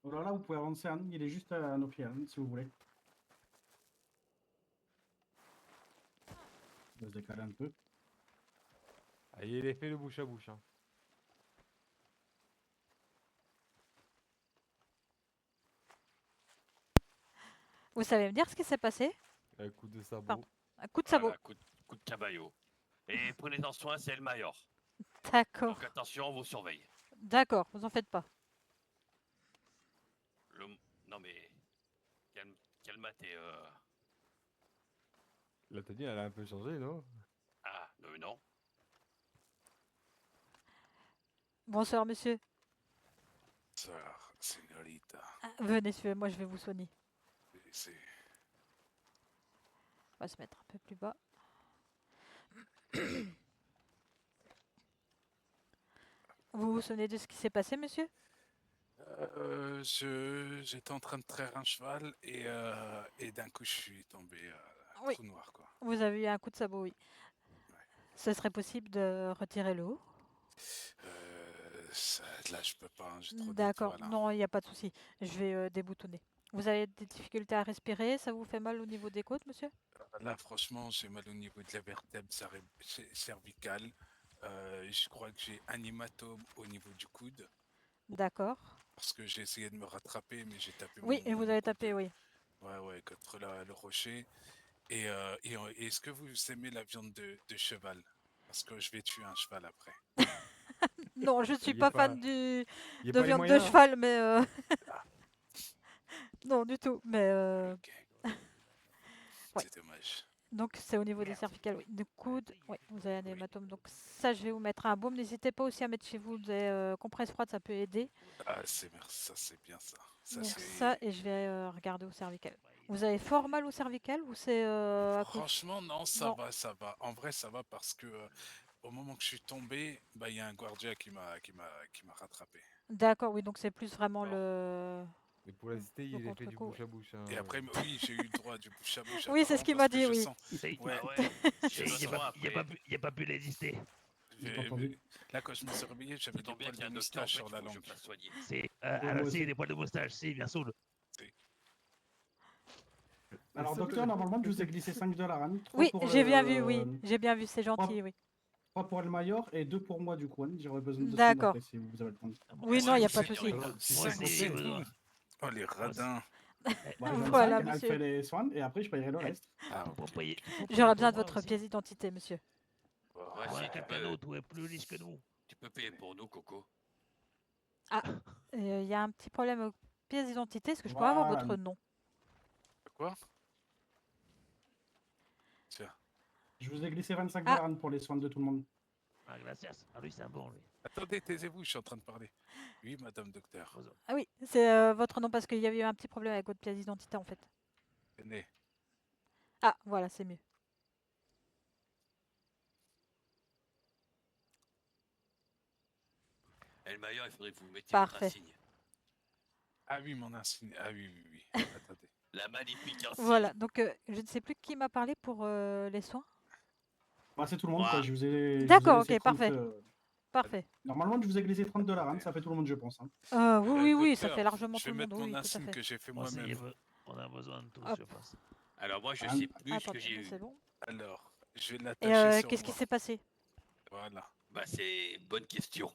Alors là, vous pouvez avancer, il est juste à nos pieds, si vous voulez. On va se décaler un peu. Ah, il y a l'effet de bouche à bouche. Hein. Vous savez me dire ce qui s'est passé? Un coup de sabot. Pardon. Un coup de sabot. Voilà, coup de cabaillot. Et prenez-en soin, c'est le Mayor. D'accord. Donc attention, on vous surveille. D'accord, vous en faites pas. Le... Non mais... Calme tes... La tenue, elle a un peu changé, non? Ah, non. Bonsoir, monsieur. Bonsoir, señorita. Ah, venez, suivez-moi, je vais vous soigner. C'est... On va se mettre un peu plus bas. Vous vous souvenez de ce qui s'est passé, monsieur? J'étais en train de traire un cheval et d'un coup je suis tombé Oui. trou noir quoi. Vous avez eu un coup de sabot, oui. Ce serait possible de retirer le haut? Là je peux pas, hein, j'ai trop D'accord, d'étoiles. non, il n'y a pas de souci. Je vais déboutonner. Vous avez des difficultés à respirer? Ça vous fait mal au niveau des côtes, monsieur? Là franchement j'ai mal au niveau de la vertèbre cervicale. Je crois que j'ai un hématome au niveau du coude. D'accord. Parce que j'ai essayé de me rattraper mais j'ai tapé Oui, et vous avez tapé, oui. Ouais, contre le rocher. Et est-ce que vous aimez la viande de cheval? Parce que je vais tuer un cheval après. Non, je suis Y a pas pas- fan de y a pas les viande de moyens, hein. cheval, mais non, du tout. Mais ouais. C'est dommage. Donc c'est au niveau des cervicales, oui. De coude, oui, vous avez un hématome. Donc ça, je vais vous mettre un baume. N'hésitez pas aussi à mettre chez vous des compresses froides, ça peut aider. Ah, ça c'est bien ça. Ça, Donc c'est... ça, et je vais regarder au cervical. Vous avez fort mal au cervical ou c'est à cause... Franchement, non, Non. ça va. En vrai, ça va parce que au moment que je suis tombé, il y a un guardia qui m'a rattrapé. D'accord, oui, donc c'est plus vraiment le... Mais pour la cité, le il est fait du contre-coup, bouche à bouche. Hein, Et après, oui, j'ai eu le droit du bouche à bouche. Oui, c'est ce qu'il m'a dit, oui. Ouais, Il a pas pu résister. Là, quand je me suis réveillé, j'avais des poils de moustache sur la langue. C'est alors si des poils de moustache, si bien sûr. Alors, docteur, normalement, je vous ai glissé 5 $. Hein. Oui, j'ai bien vu, oui. J'ai bien vu, c'est gentil, oui. 3 pour El Mayor et 2 pour moi, du coup. Hein. J'aurais besoin de 2 D'accord. après si vous avez le temps. Oui, non, il n'y a pas de souci. Oh, les radins. Voilà, Elle monsieur. fait les soins et après, je payerai le reste. J'aurais besoin de votre pièce d'identité, monsieur. Ouais, quelqu'un d'autre est plus riche que nous. Tu peux payer pour nous, Coco. Ah, il y a un petit problème aux pièces d'identité. Est-ce que je peux avoir votre nom? Quoi? Tiens. Je vous ai glissé 25 Ah. $, pour les soins de tout le monde. Ah, gracias. Ah, lui, c'est un bon, lui. Attendez, taisez-vous, je suis en train de parler. Oui, madame docteur. Ah oui, c'est votre nom parce qu'il y avait eu un petit problème avec votre pièce d'identité en fait. Tenez. Ah, voilà, c'est mieux. El Mayor, il faudrait que vous mettiez Parfait. votre insigne. Ah oui, mon insigne. Ah oui. Attendez. La magnifique insigne. Voilà, donc je ne sais plus qui m'a parlé pour les soins. Bah, c'est tout le monde, quoi. Je vous ai. D'accord, je vous ai ok, laissé 30, parfait. Parfait. Normalement, je vous ai glissé 30 $, hein. Ça fait tout le monde, je pense. Hein. Oui, ça Docteur, fait largement je tout vais le monde. mettre Oui, mon tout à insigne fait. que j'ai fait Moi aussi, moi-même. on a besoin de tous, Hop. je pense. Alors moi, je Ah, sais plus ce que attendez, j'ai eu. c'est bon. Alors, je vais Et l'attacher sur qu'est-ce qui moi. s'est passé? Voilà. Bah c'est bonne question.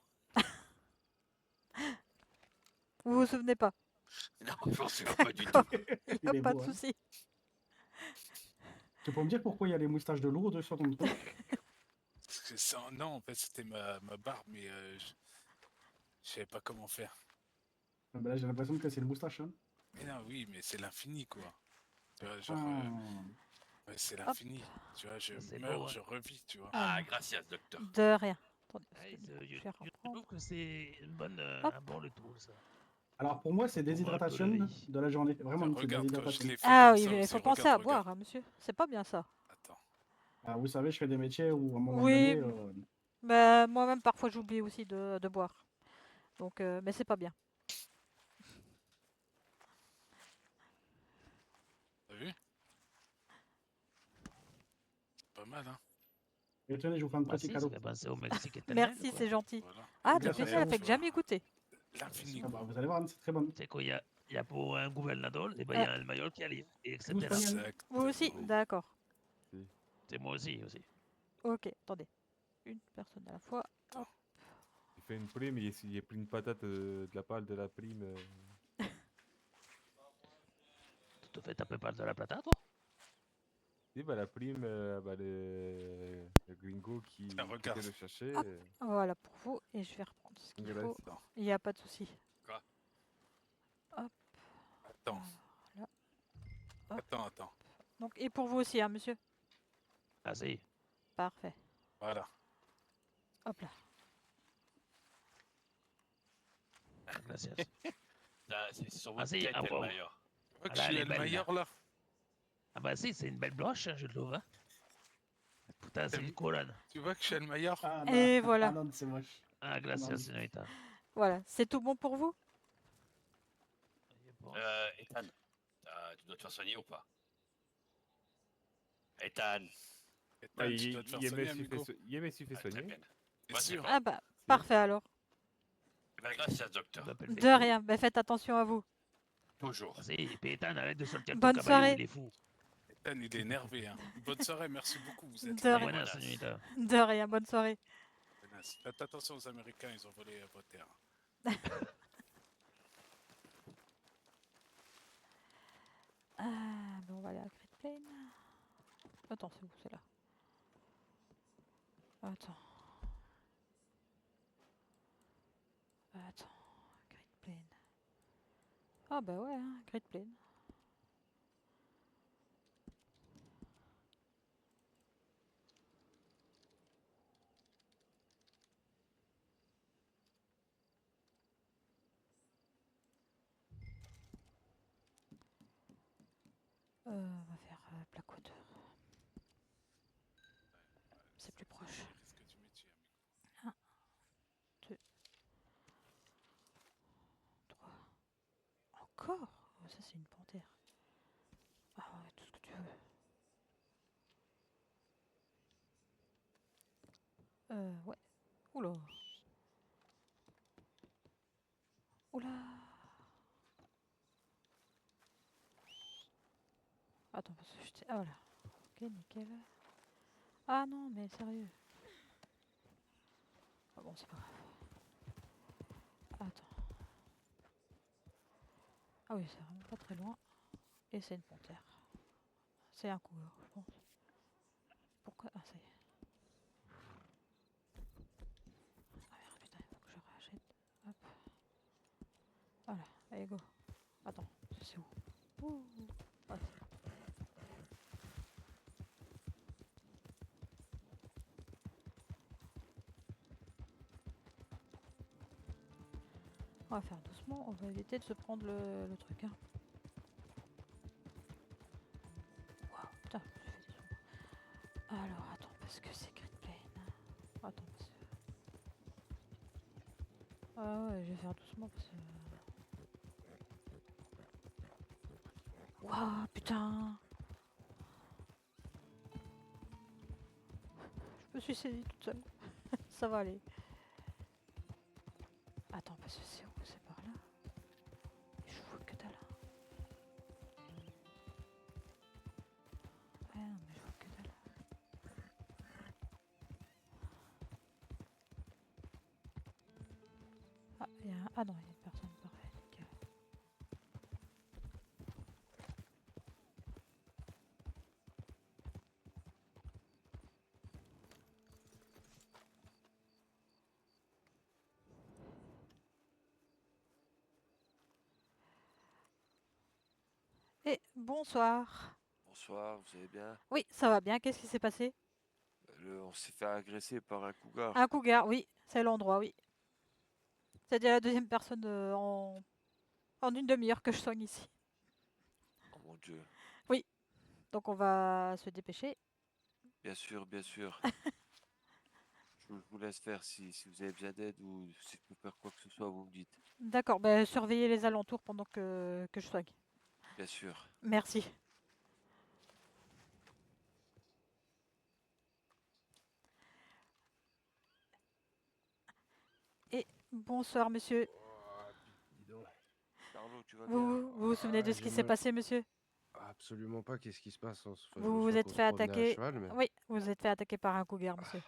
Vous vous souvenez pas? Non, je m'en souviens pas du tout. Il est Pas beau, de hein. souci. Tu peux me dire pourquoi il y a les moustaches de lourd sur ton truc? Parce que non, en fait, c'était ma barbe, mais je savais pas comment faire. Ah, bah là, j'ai l'impression que c'est le moustache. Hein. Mais non, oui, mais c'est l'infini, quoi. Tu vois, genre, ouais, c'est Hop. l'infini. Tu vois, je C'est meurs, beau, hein. je revis, tu vois. Ah, gracias, docteur. De rien. Attendez, Ouais, je je vais reprendre. trouve que c'est une bonne, Hop. un bon retour, ça. Alors pour moi, c'est Pour moi, un peu déshydratation la vie. de la journée. Vraiment, c'est Regarde, quand je déshydratation. l'ai fait Ah comme oui, ça il aussi, faut penser à regarde. boire, hein, monsieur. C'est pas bien ça. Attends. Ah, vous savez, je fais des métiers où à un moment Oui, donné. bah, moi-même parfois j'oublie aussi de boire. Donc, mais c'est pas bien. T'as vu? C'est pas mal, hein. Et tenez, je vous fais un Bah petit si, cadeau. ça fait penser au Mexique éternel. Merci, quoi. c'est gentil. Voilà. Ah, Grâce de à plaisir, vous, fait que jamais goûté. L'infini, Ah quoi. bah, vous allez voir, c'est très bon. C'est quoi, il y a pour un gouvernateur, et ben il y a le Mayor qui arrive, et etc. Vous aussi? D'accord. C'est moi aussi. Ok, attendez. Une personne à la fois. Il fait une prime, il a pris une patate de la part de la prime. Tu te fais taper par de la plata, toi? Et bah la prime, le gringo qui regarde. était le chercher. Hop, voilà pour vous. Et je vais reprendre ce qu'il faut. Gracias. Il n'y a pas de souci. Quoi? Hop. Attends. Là. Hop. Attends. Donc, et pour vous aussi, hein, monsieur. Vas-y. Parfait. Voilà. Hop là. Gracias. C'est sur votre Vas-y, tête, au revoir. Elmayor. Tu vois que Ah, je là, suis elle est belle, Elmayor là? Ah bah si, c'est une belle broche, hein, je trouve. Hein. Putain, c'est une couronne. Tu vois que je suis Elmayor? Ah, Et voilà. Ah non, c'est moche. Ah, gracias, Non. señorita. Voilà. C'est tout bon pour vous? Ethan, tu dois te faire soigner ou pas? Ethan. Ah, Tu dois te faire soigner, amigo. Yémé s'est fait soigner. Bien sûr. Ah bah, parfait alors. Gracias, docteur. De rien. Bah, faites attention à vous. Toujours. Vas-y, et puis Ethan, arrête de sortir Bonne ton caballo, soirée. il est fou. Ethan, il est énervé. Hein. Bonne soirée, merci beaucoup. Vous êtes De là. rien. Buenas, señorita. De rien. Bonne soirée. Faites attention aux Américains, ils ont volé vos terres. Ah, bon, on va aller à Great Plain. Attends, c'est où, c'est là. Attends. Great Plain. Ah bah ouais, hein, Great Plain. On va faire Blackwater. C'est plus proche. 1, 2, 3. Encore? Oh, ça c'est une panthère. Ah ouais, tout ce que tu veux. Ouais. Oula. Oula. Attends, parce que j'étais... Ah voilà. Ok, nickel. Ah non, mais sérieux. Ah bon, c'est pas grave. Attends. Ah oui, c'est vraiment pas très loin. Et c'est une panthère. C'est un cougar, je pense. Pourquoi? Ah, ça y est. Ah merde, putain, il faut que je rachète. Hop. Voilà, allez, go. Attends, c'est où? Ouh. Ah, c'est bon. On va faire doucement, on va éviter de se prendre le truc. Hein. Waouh, putain, j'ai fait des sons. Alors, attends, parce que c'est Great Plain. Attends, parce que... Ah ouais, je vais faire doucement parce que... Waouh, putain. Je me suis saisie toute seule. Ça va aller. Attends, parce que c'est où? C'est par là. Je vois que dalle. Ouais, non, mais je vois que dalle. Ah, il y a un... Ah non, il y a une personne, parfait, nickel. Et bonsoir. Bonsoir, vous allez bien? Oui, ça va bien. Qu'est-ce qui s'est passé? On s'est fait agresser par un cougar. Un cougar, oui, c'est l'endroit, oui. C'est déjà la deuxième personne en une demi-heure que je soigne ici. Oh mon Dieu. Oui, donc on va se dépêcher. Bien sûr, bien sûr. Je vous laisse faire si vous avez besoin d'aide ou si je peux faire quoi que ce soit, vous me dites. D'accord, ben, surveillez les alentours pendant que je soigne. Bien sûr. Merci. Et bonsoir, monsieur. Dis donc. Carlo, tu vas Vous bien? vous souvenez de ce qui s'est passé, monsieur? Absolument pas, qu'est-ce qui se passe? Enfin, je Vous vous vois êtes qu'on se fait promenait à attaquer. cheval, mais... Oui, vous vous êtes fait attaquer par un cougar, monsieur.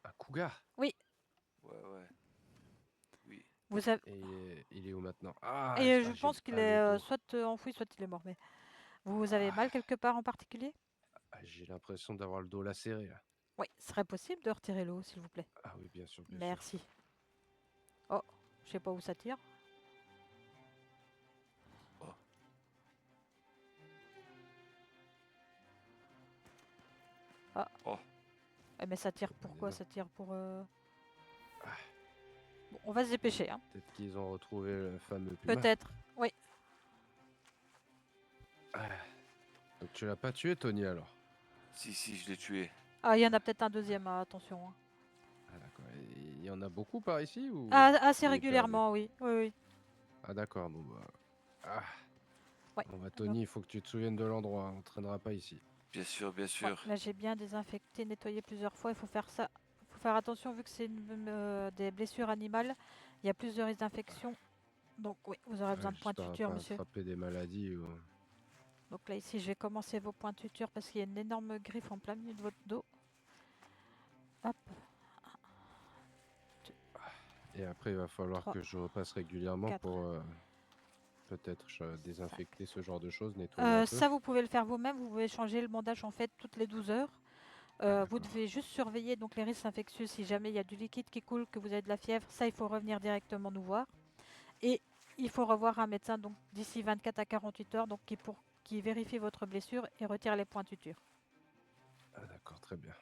Un cougar? Oui. Ouais, ouais. Oui. Vous avez... Et il est où maintenant? Ah, Et ah, je j'ai pense qu'il pas est le dos. soit enfoui, soit il est mort. Mais Vous avez mal quelque part en particulier? Ah, j'ai l'impression d'avoir le dos lacéré là. Oui, ce serait possible de retirer l'eau, s'il vous plaît. Ah oui, bien sûr, bien sûr. Merci. Oh, je sais pas où ça tire. Ah. Oh. Mais ça tire pourquoi? non. Ça tire pour... Bon, on va se dépêcher, hein. Peut-être qu'ils ont retrouvé le fameux puma. Peut-être, oui. Ah. Donc tu l'as pas tué, Tony, alors? Si, je l'ai tué. Ah, il y en a peut-être un deuxième, attention. Hein. Ah d'accord. Et il y en a beaucoup par ici ou... Ah, assez il est perdu? régulièrement, oui. Oui. Ah d'accord, bon bah... Ah. Ouais. Bon bah Tony, il faut que tu te souviennes de l'endroit, on traînera pas ici. Bien sûr, bien Ouais, sûr. là, j'ai bien désinfecté, nettoyé plusieurs fois. Il faut faire ça. Il faut faire attention vu que c'est des blessures animales. Il y a plus de risques d'infection. Donc oui, vous aurez besoin de points de J'espère suture, pas monsieur. attraper des maladies ou... Donc là, ici, je vais commencer vos points de suture parce qu'il y a une énorme griffe en plein milieu de votre dos. Hop. Et après, il va falloir 3, que je repasse régulièrement 4. pour peut-être désinfecter ce genre de choses, nettoyer un peu. Ça, vous pouvez le faire vous-même. Vous pouvez changer le bandage en fait toutes les 12 heures. Vous devez juste surveiller donc les risques infectieux. Si jamais il y a du liquide qui coule, que vous avez de la fièvre, ça, il faut revenir directement nous voir. Et il faut revoir un médecin donc d'ici 24 à 48 heures donc qui vérifie votre blessure et retire les points de suture. Ah d'accord, très bien.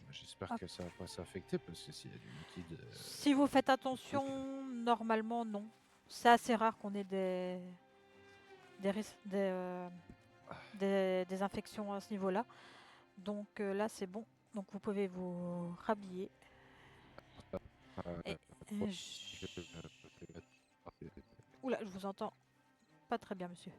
J'espère Hop. que ça va pas s'infecter parce que s'il y a du liquide... Si vous faites attention, normalement non. C'est assez rare qu'on ait des infections à ce niveau-là. Donc là c'est bon. Donc vous pouvez vous rhabiller. Oula, je vous entends pas très bien, monsieur.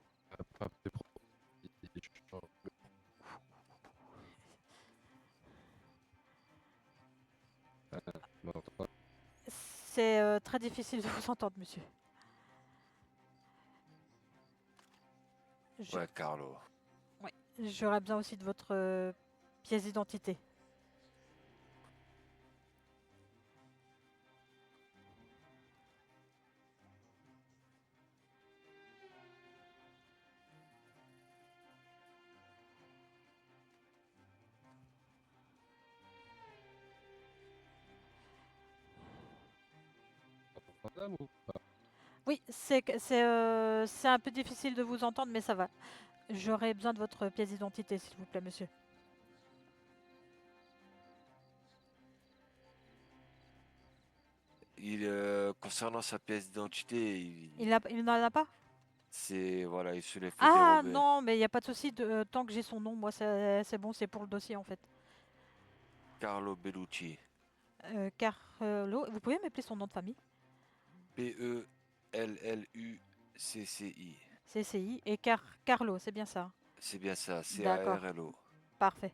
C'est très difficile de vous entendre, monsieur. Ouais, Carlo. Oui, j'aurais besoin aussi de votre pièce d'identité. Oui, c'est un peu difficile de vous entendre, mais ça va. J'aurais besoin de votre pièce d'identité, s'il vous plaît, monsieur. Concernant sa pièce d'identité, Il n'en a pas? Voilà, il se l'est fait Ah dérober. non, mais il n'y a pas de souci. Tant que j'ai son nom, moi, c'est bon, c'est pour le dossier, en fait. Carlo Bellucci. Carlo, vous pouvez m'appeler son nom de famille? Bellucci. CCI et Carlo, c'est bien ça? C'est bien ça, D'accord. CARLO. Parfait.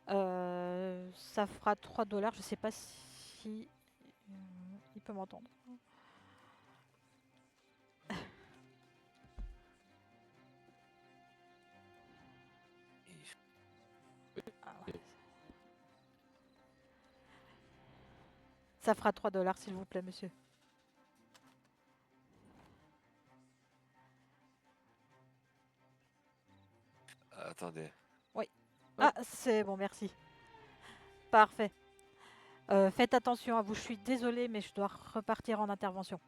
Ça fera 3 $. Je sais pas si il peut m'entendre. Ça fera 3 $, s'il vous plaît, monsieur. Attendez. Oui. Ah, c'est bon, merci. Parfait. Faites attention à vous. Je suis désolée, mais je dois repartir en intervention.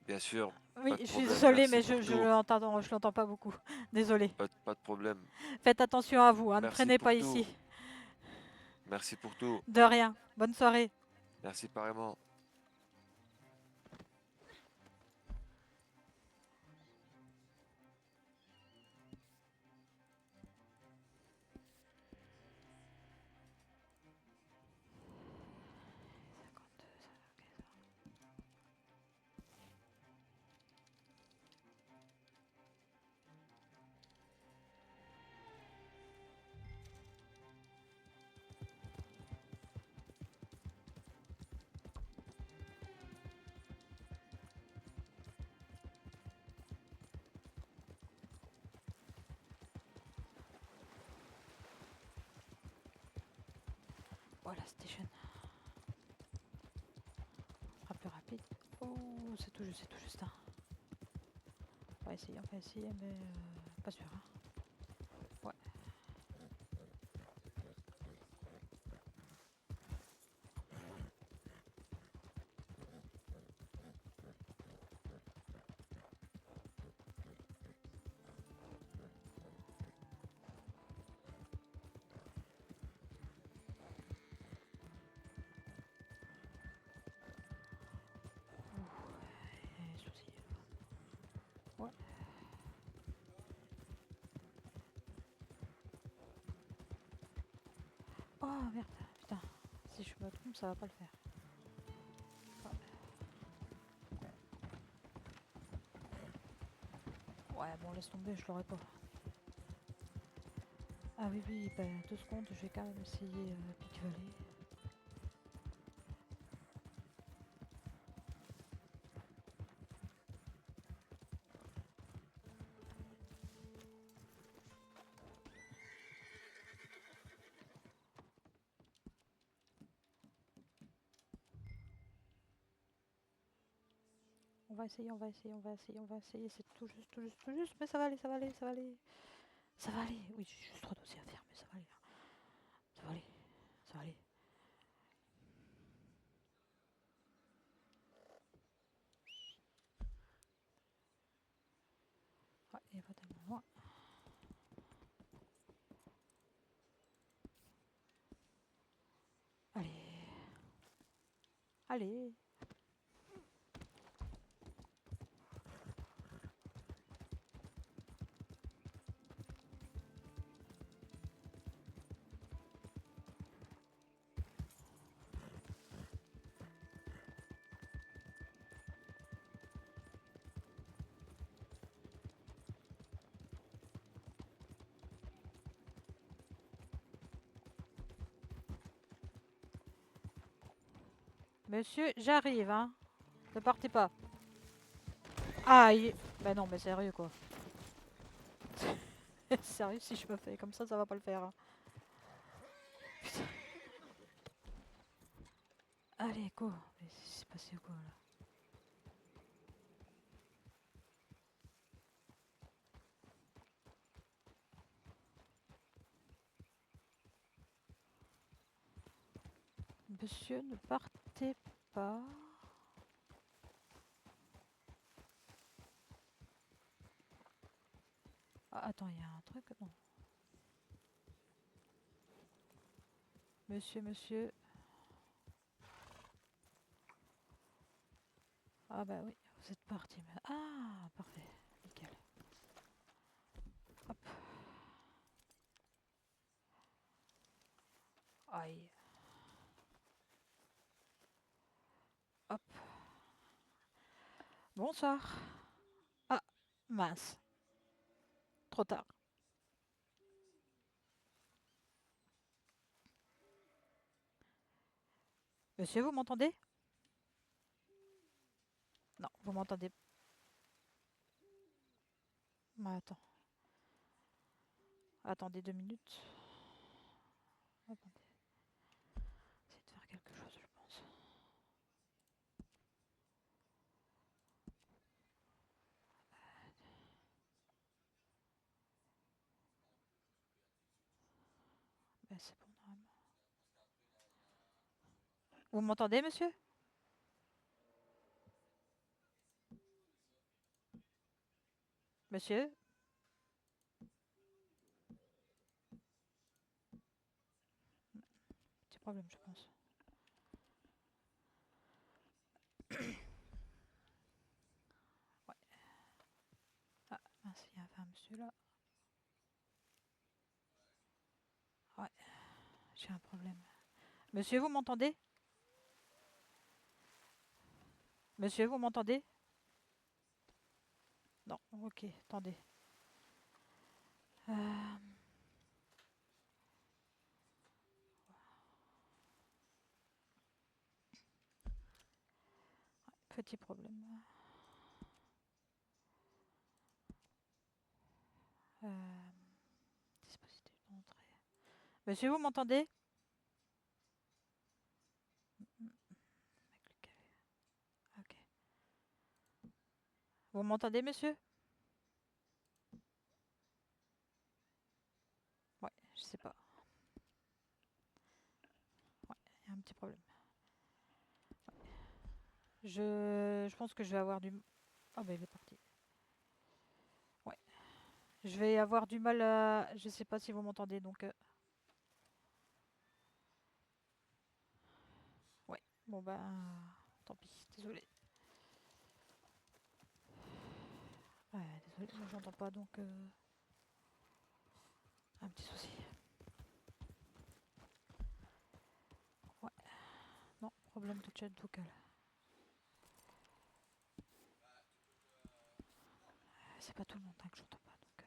Bien sûr. Oui, pas de je suis problème, désolée, merci mais pour je tout. l'entends pas beaucoup. Désolée. Pas de problème. Faites attention à vous, hein, ne Merci traînez pour pas tout. ici. Merci pour tout. De rien. Bonne soirée. Merci pareillement. Voilà, station. Ce sera plus rapide. Oh, c'est tout juste, hein. on va essayer, mais pas sûr. Hein. Ouais. Souci. Ouais. Oh merde, putain. Si je me trompe, ça va pas le faire. Ouais, bon, laisse tomber, je l'aurais pas. Ah oui, oui, bah, 2 secondes, je vais quand même essayer Peak Valley. On va essayer, on va essayer, on va essayer, on va essayer. C'est tout juste, tout juste, tout juste. Mais ça va aller, ça va aller, ça va aller. Ça va aller. Oui, j'ai juste 3 dossiers à faire, mais ça va aller. Ça va aller. Ça va aller. Ouais, il est pas tellement loin. Allez. Allez. Monsieur, j'arrive, hein. Ne partez pas. Aïe. Bah non, mais sérieux, quoi. Sérieux, si je me fais comme ça va pas le faire. Hein. Putain. Allez, go. Mais c'est passé quoi, là? Monsieur, ne partez pas. Ah, attends, il y a un truc, non. Monsieur, monsieur. Ah bah oui, vous êtes parti. Ah, parfait. Nickel. Hop. Aïe. Hop. Bonsoir. Ah, mince. Trop tard. Monsieur, vous m'entendez? Non, vous m'entendez. Attends. Attendez 2 minutes. Attendez. Essayez de faire quelque chose, je pense. Ben, c'est bon, normalement. Vous m'entendez, monsieur? Monsieur? Petit problème, je pense. Ouais. Ah, mince, il y avait un monsieur là. Ouais, j'ai un problème. Monsieur, vous m'entendez? Monsieur, vous m'entendez? Non, ok, attendez. Petit problème. Dispositif d'entrée. Monsieur, vous m'entendez? Ok. Vous m'entendez, monsieur? sais pas. Ouais, il y a un petit problème. Ouais. Je pense que je vais avoir du... Ah bah il est parti. Ouais. Je vais avoir du mal à... Je sais pas si vous m'entendez, donc... Ouais, bon bah... Tant pis, désolé. Ouais, désolé, moi j'entends pas, donc... Un petit souci. Ouais. Non, problème de chat vocal. C'est pas tout le monde hein, que j'entends pas, donc...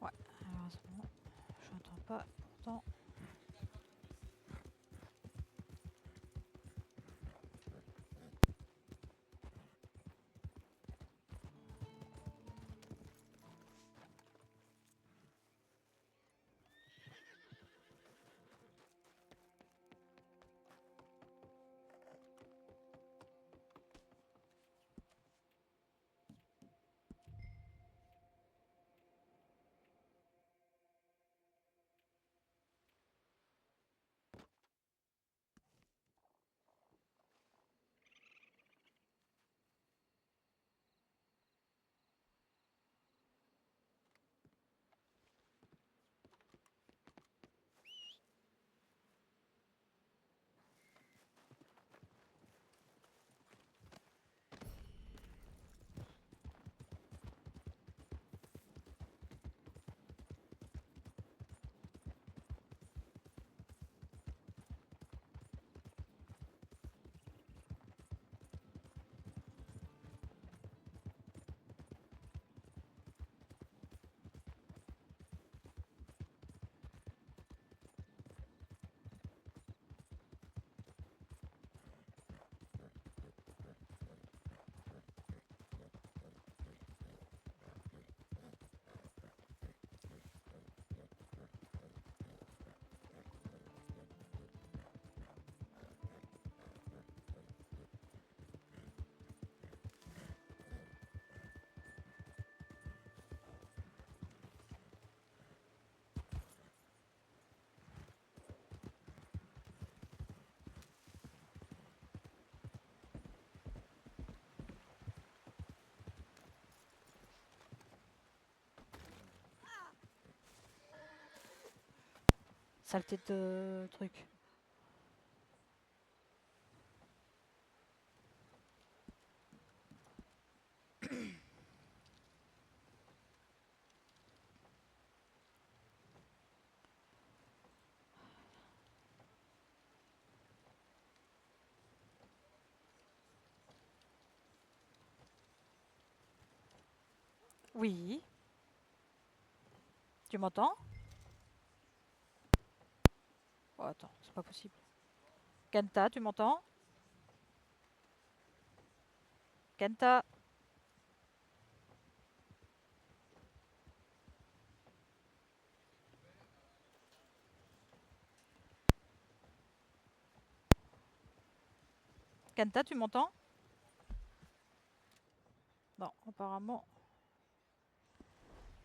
Ouais, malheureusement, je n'entends pas, pourtant... Saleté de truc. Oui. Tu m'entends? Oh attends, c'est pas possible. Kenta, tu m'entends? Kenta? Kenta, tu m'entends? Non, apparemment...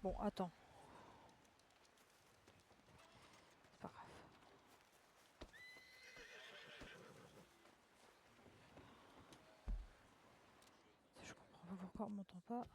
Bon, attends. C'est pas grave. Je comprends pas pourquoi on m'entend pas.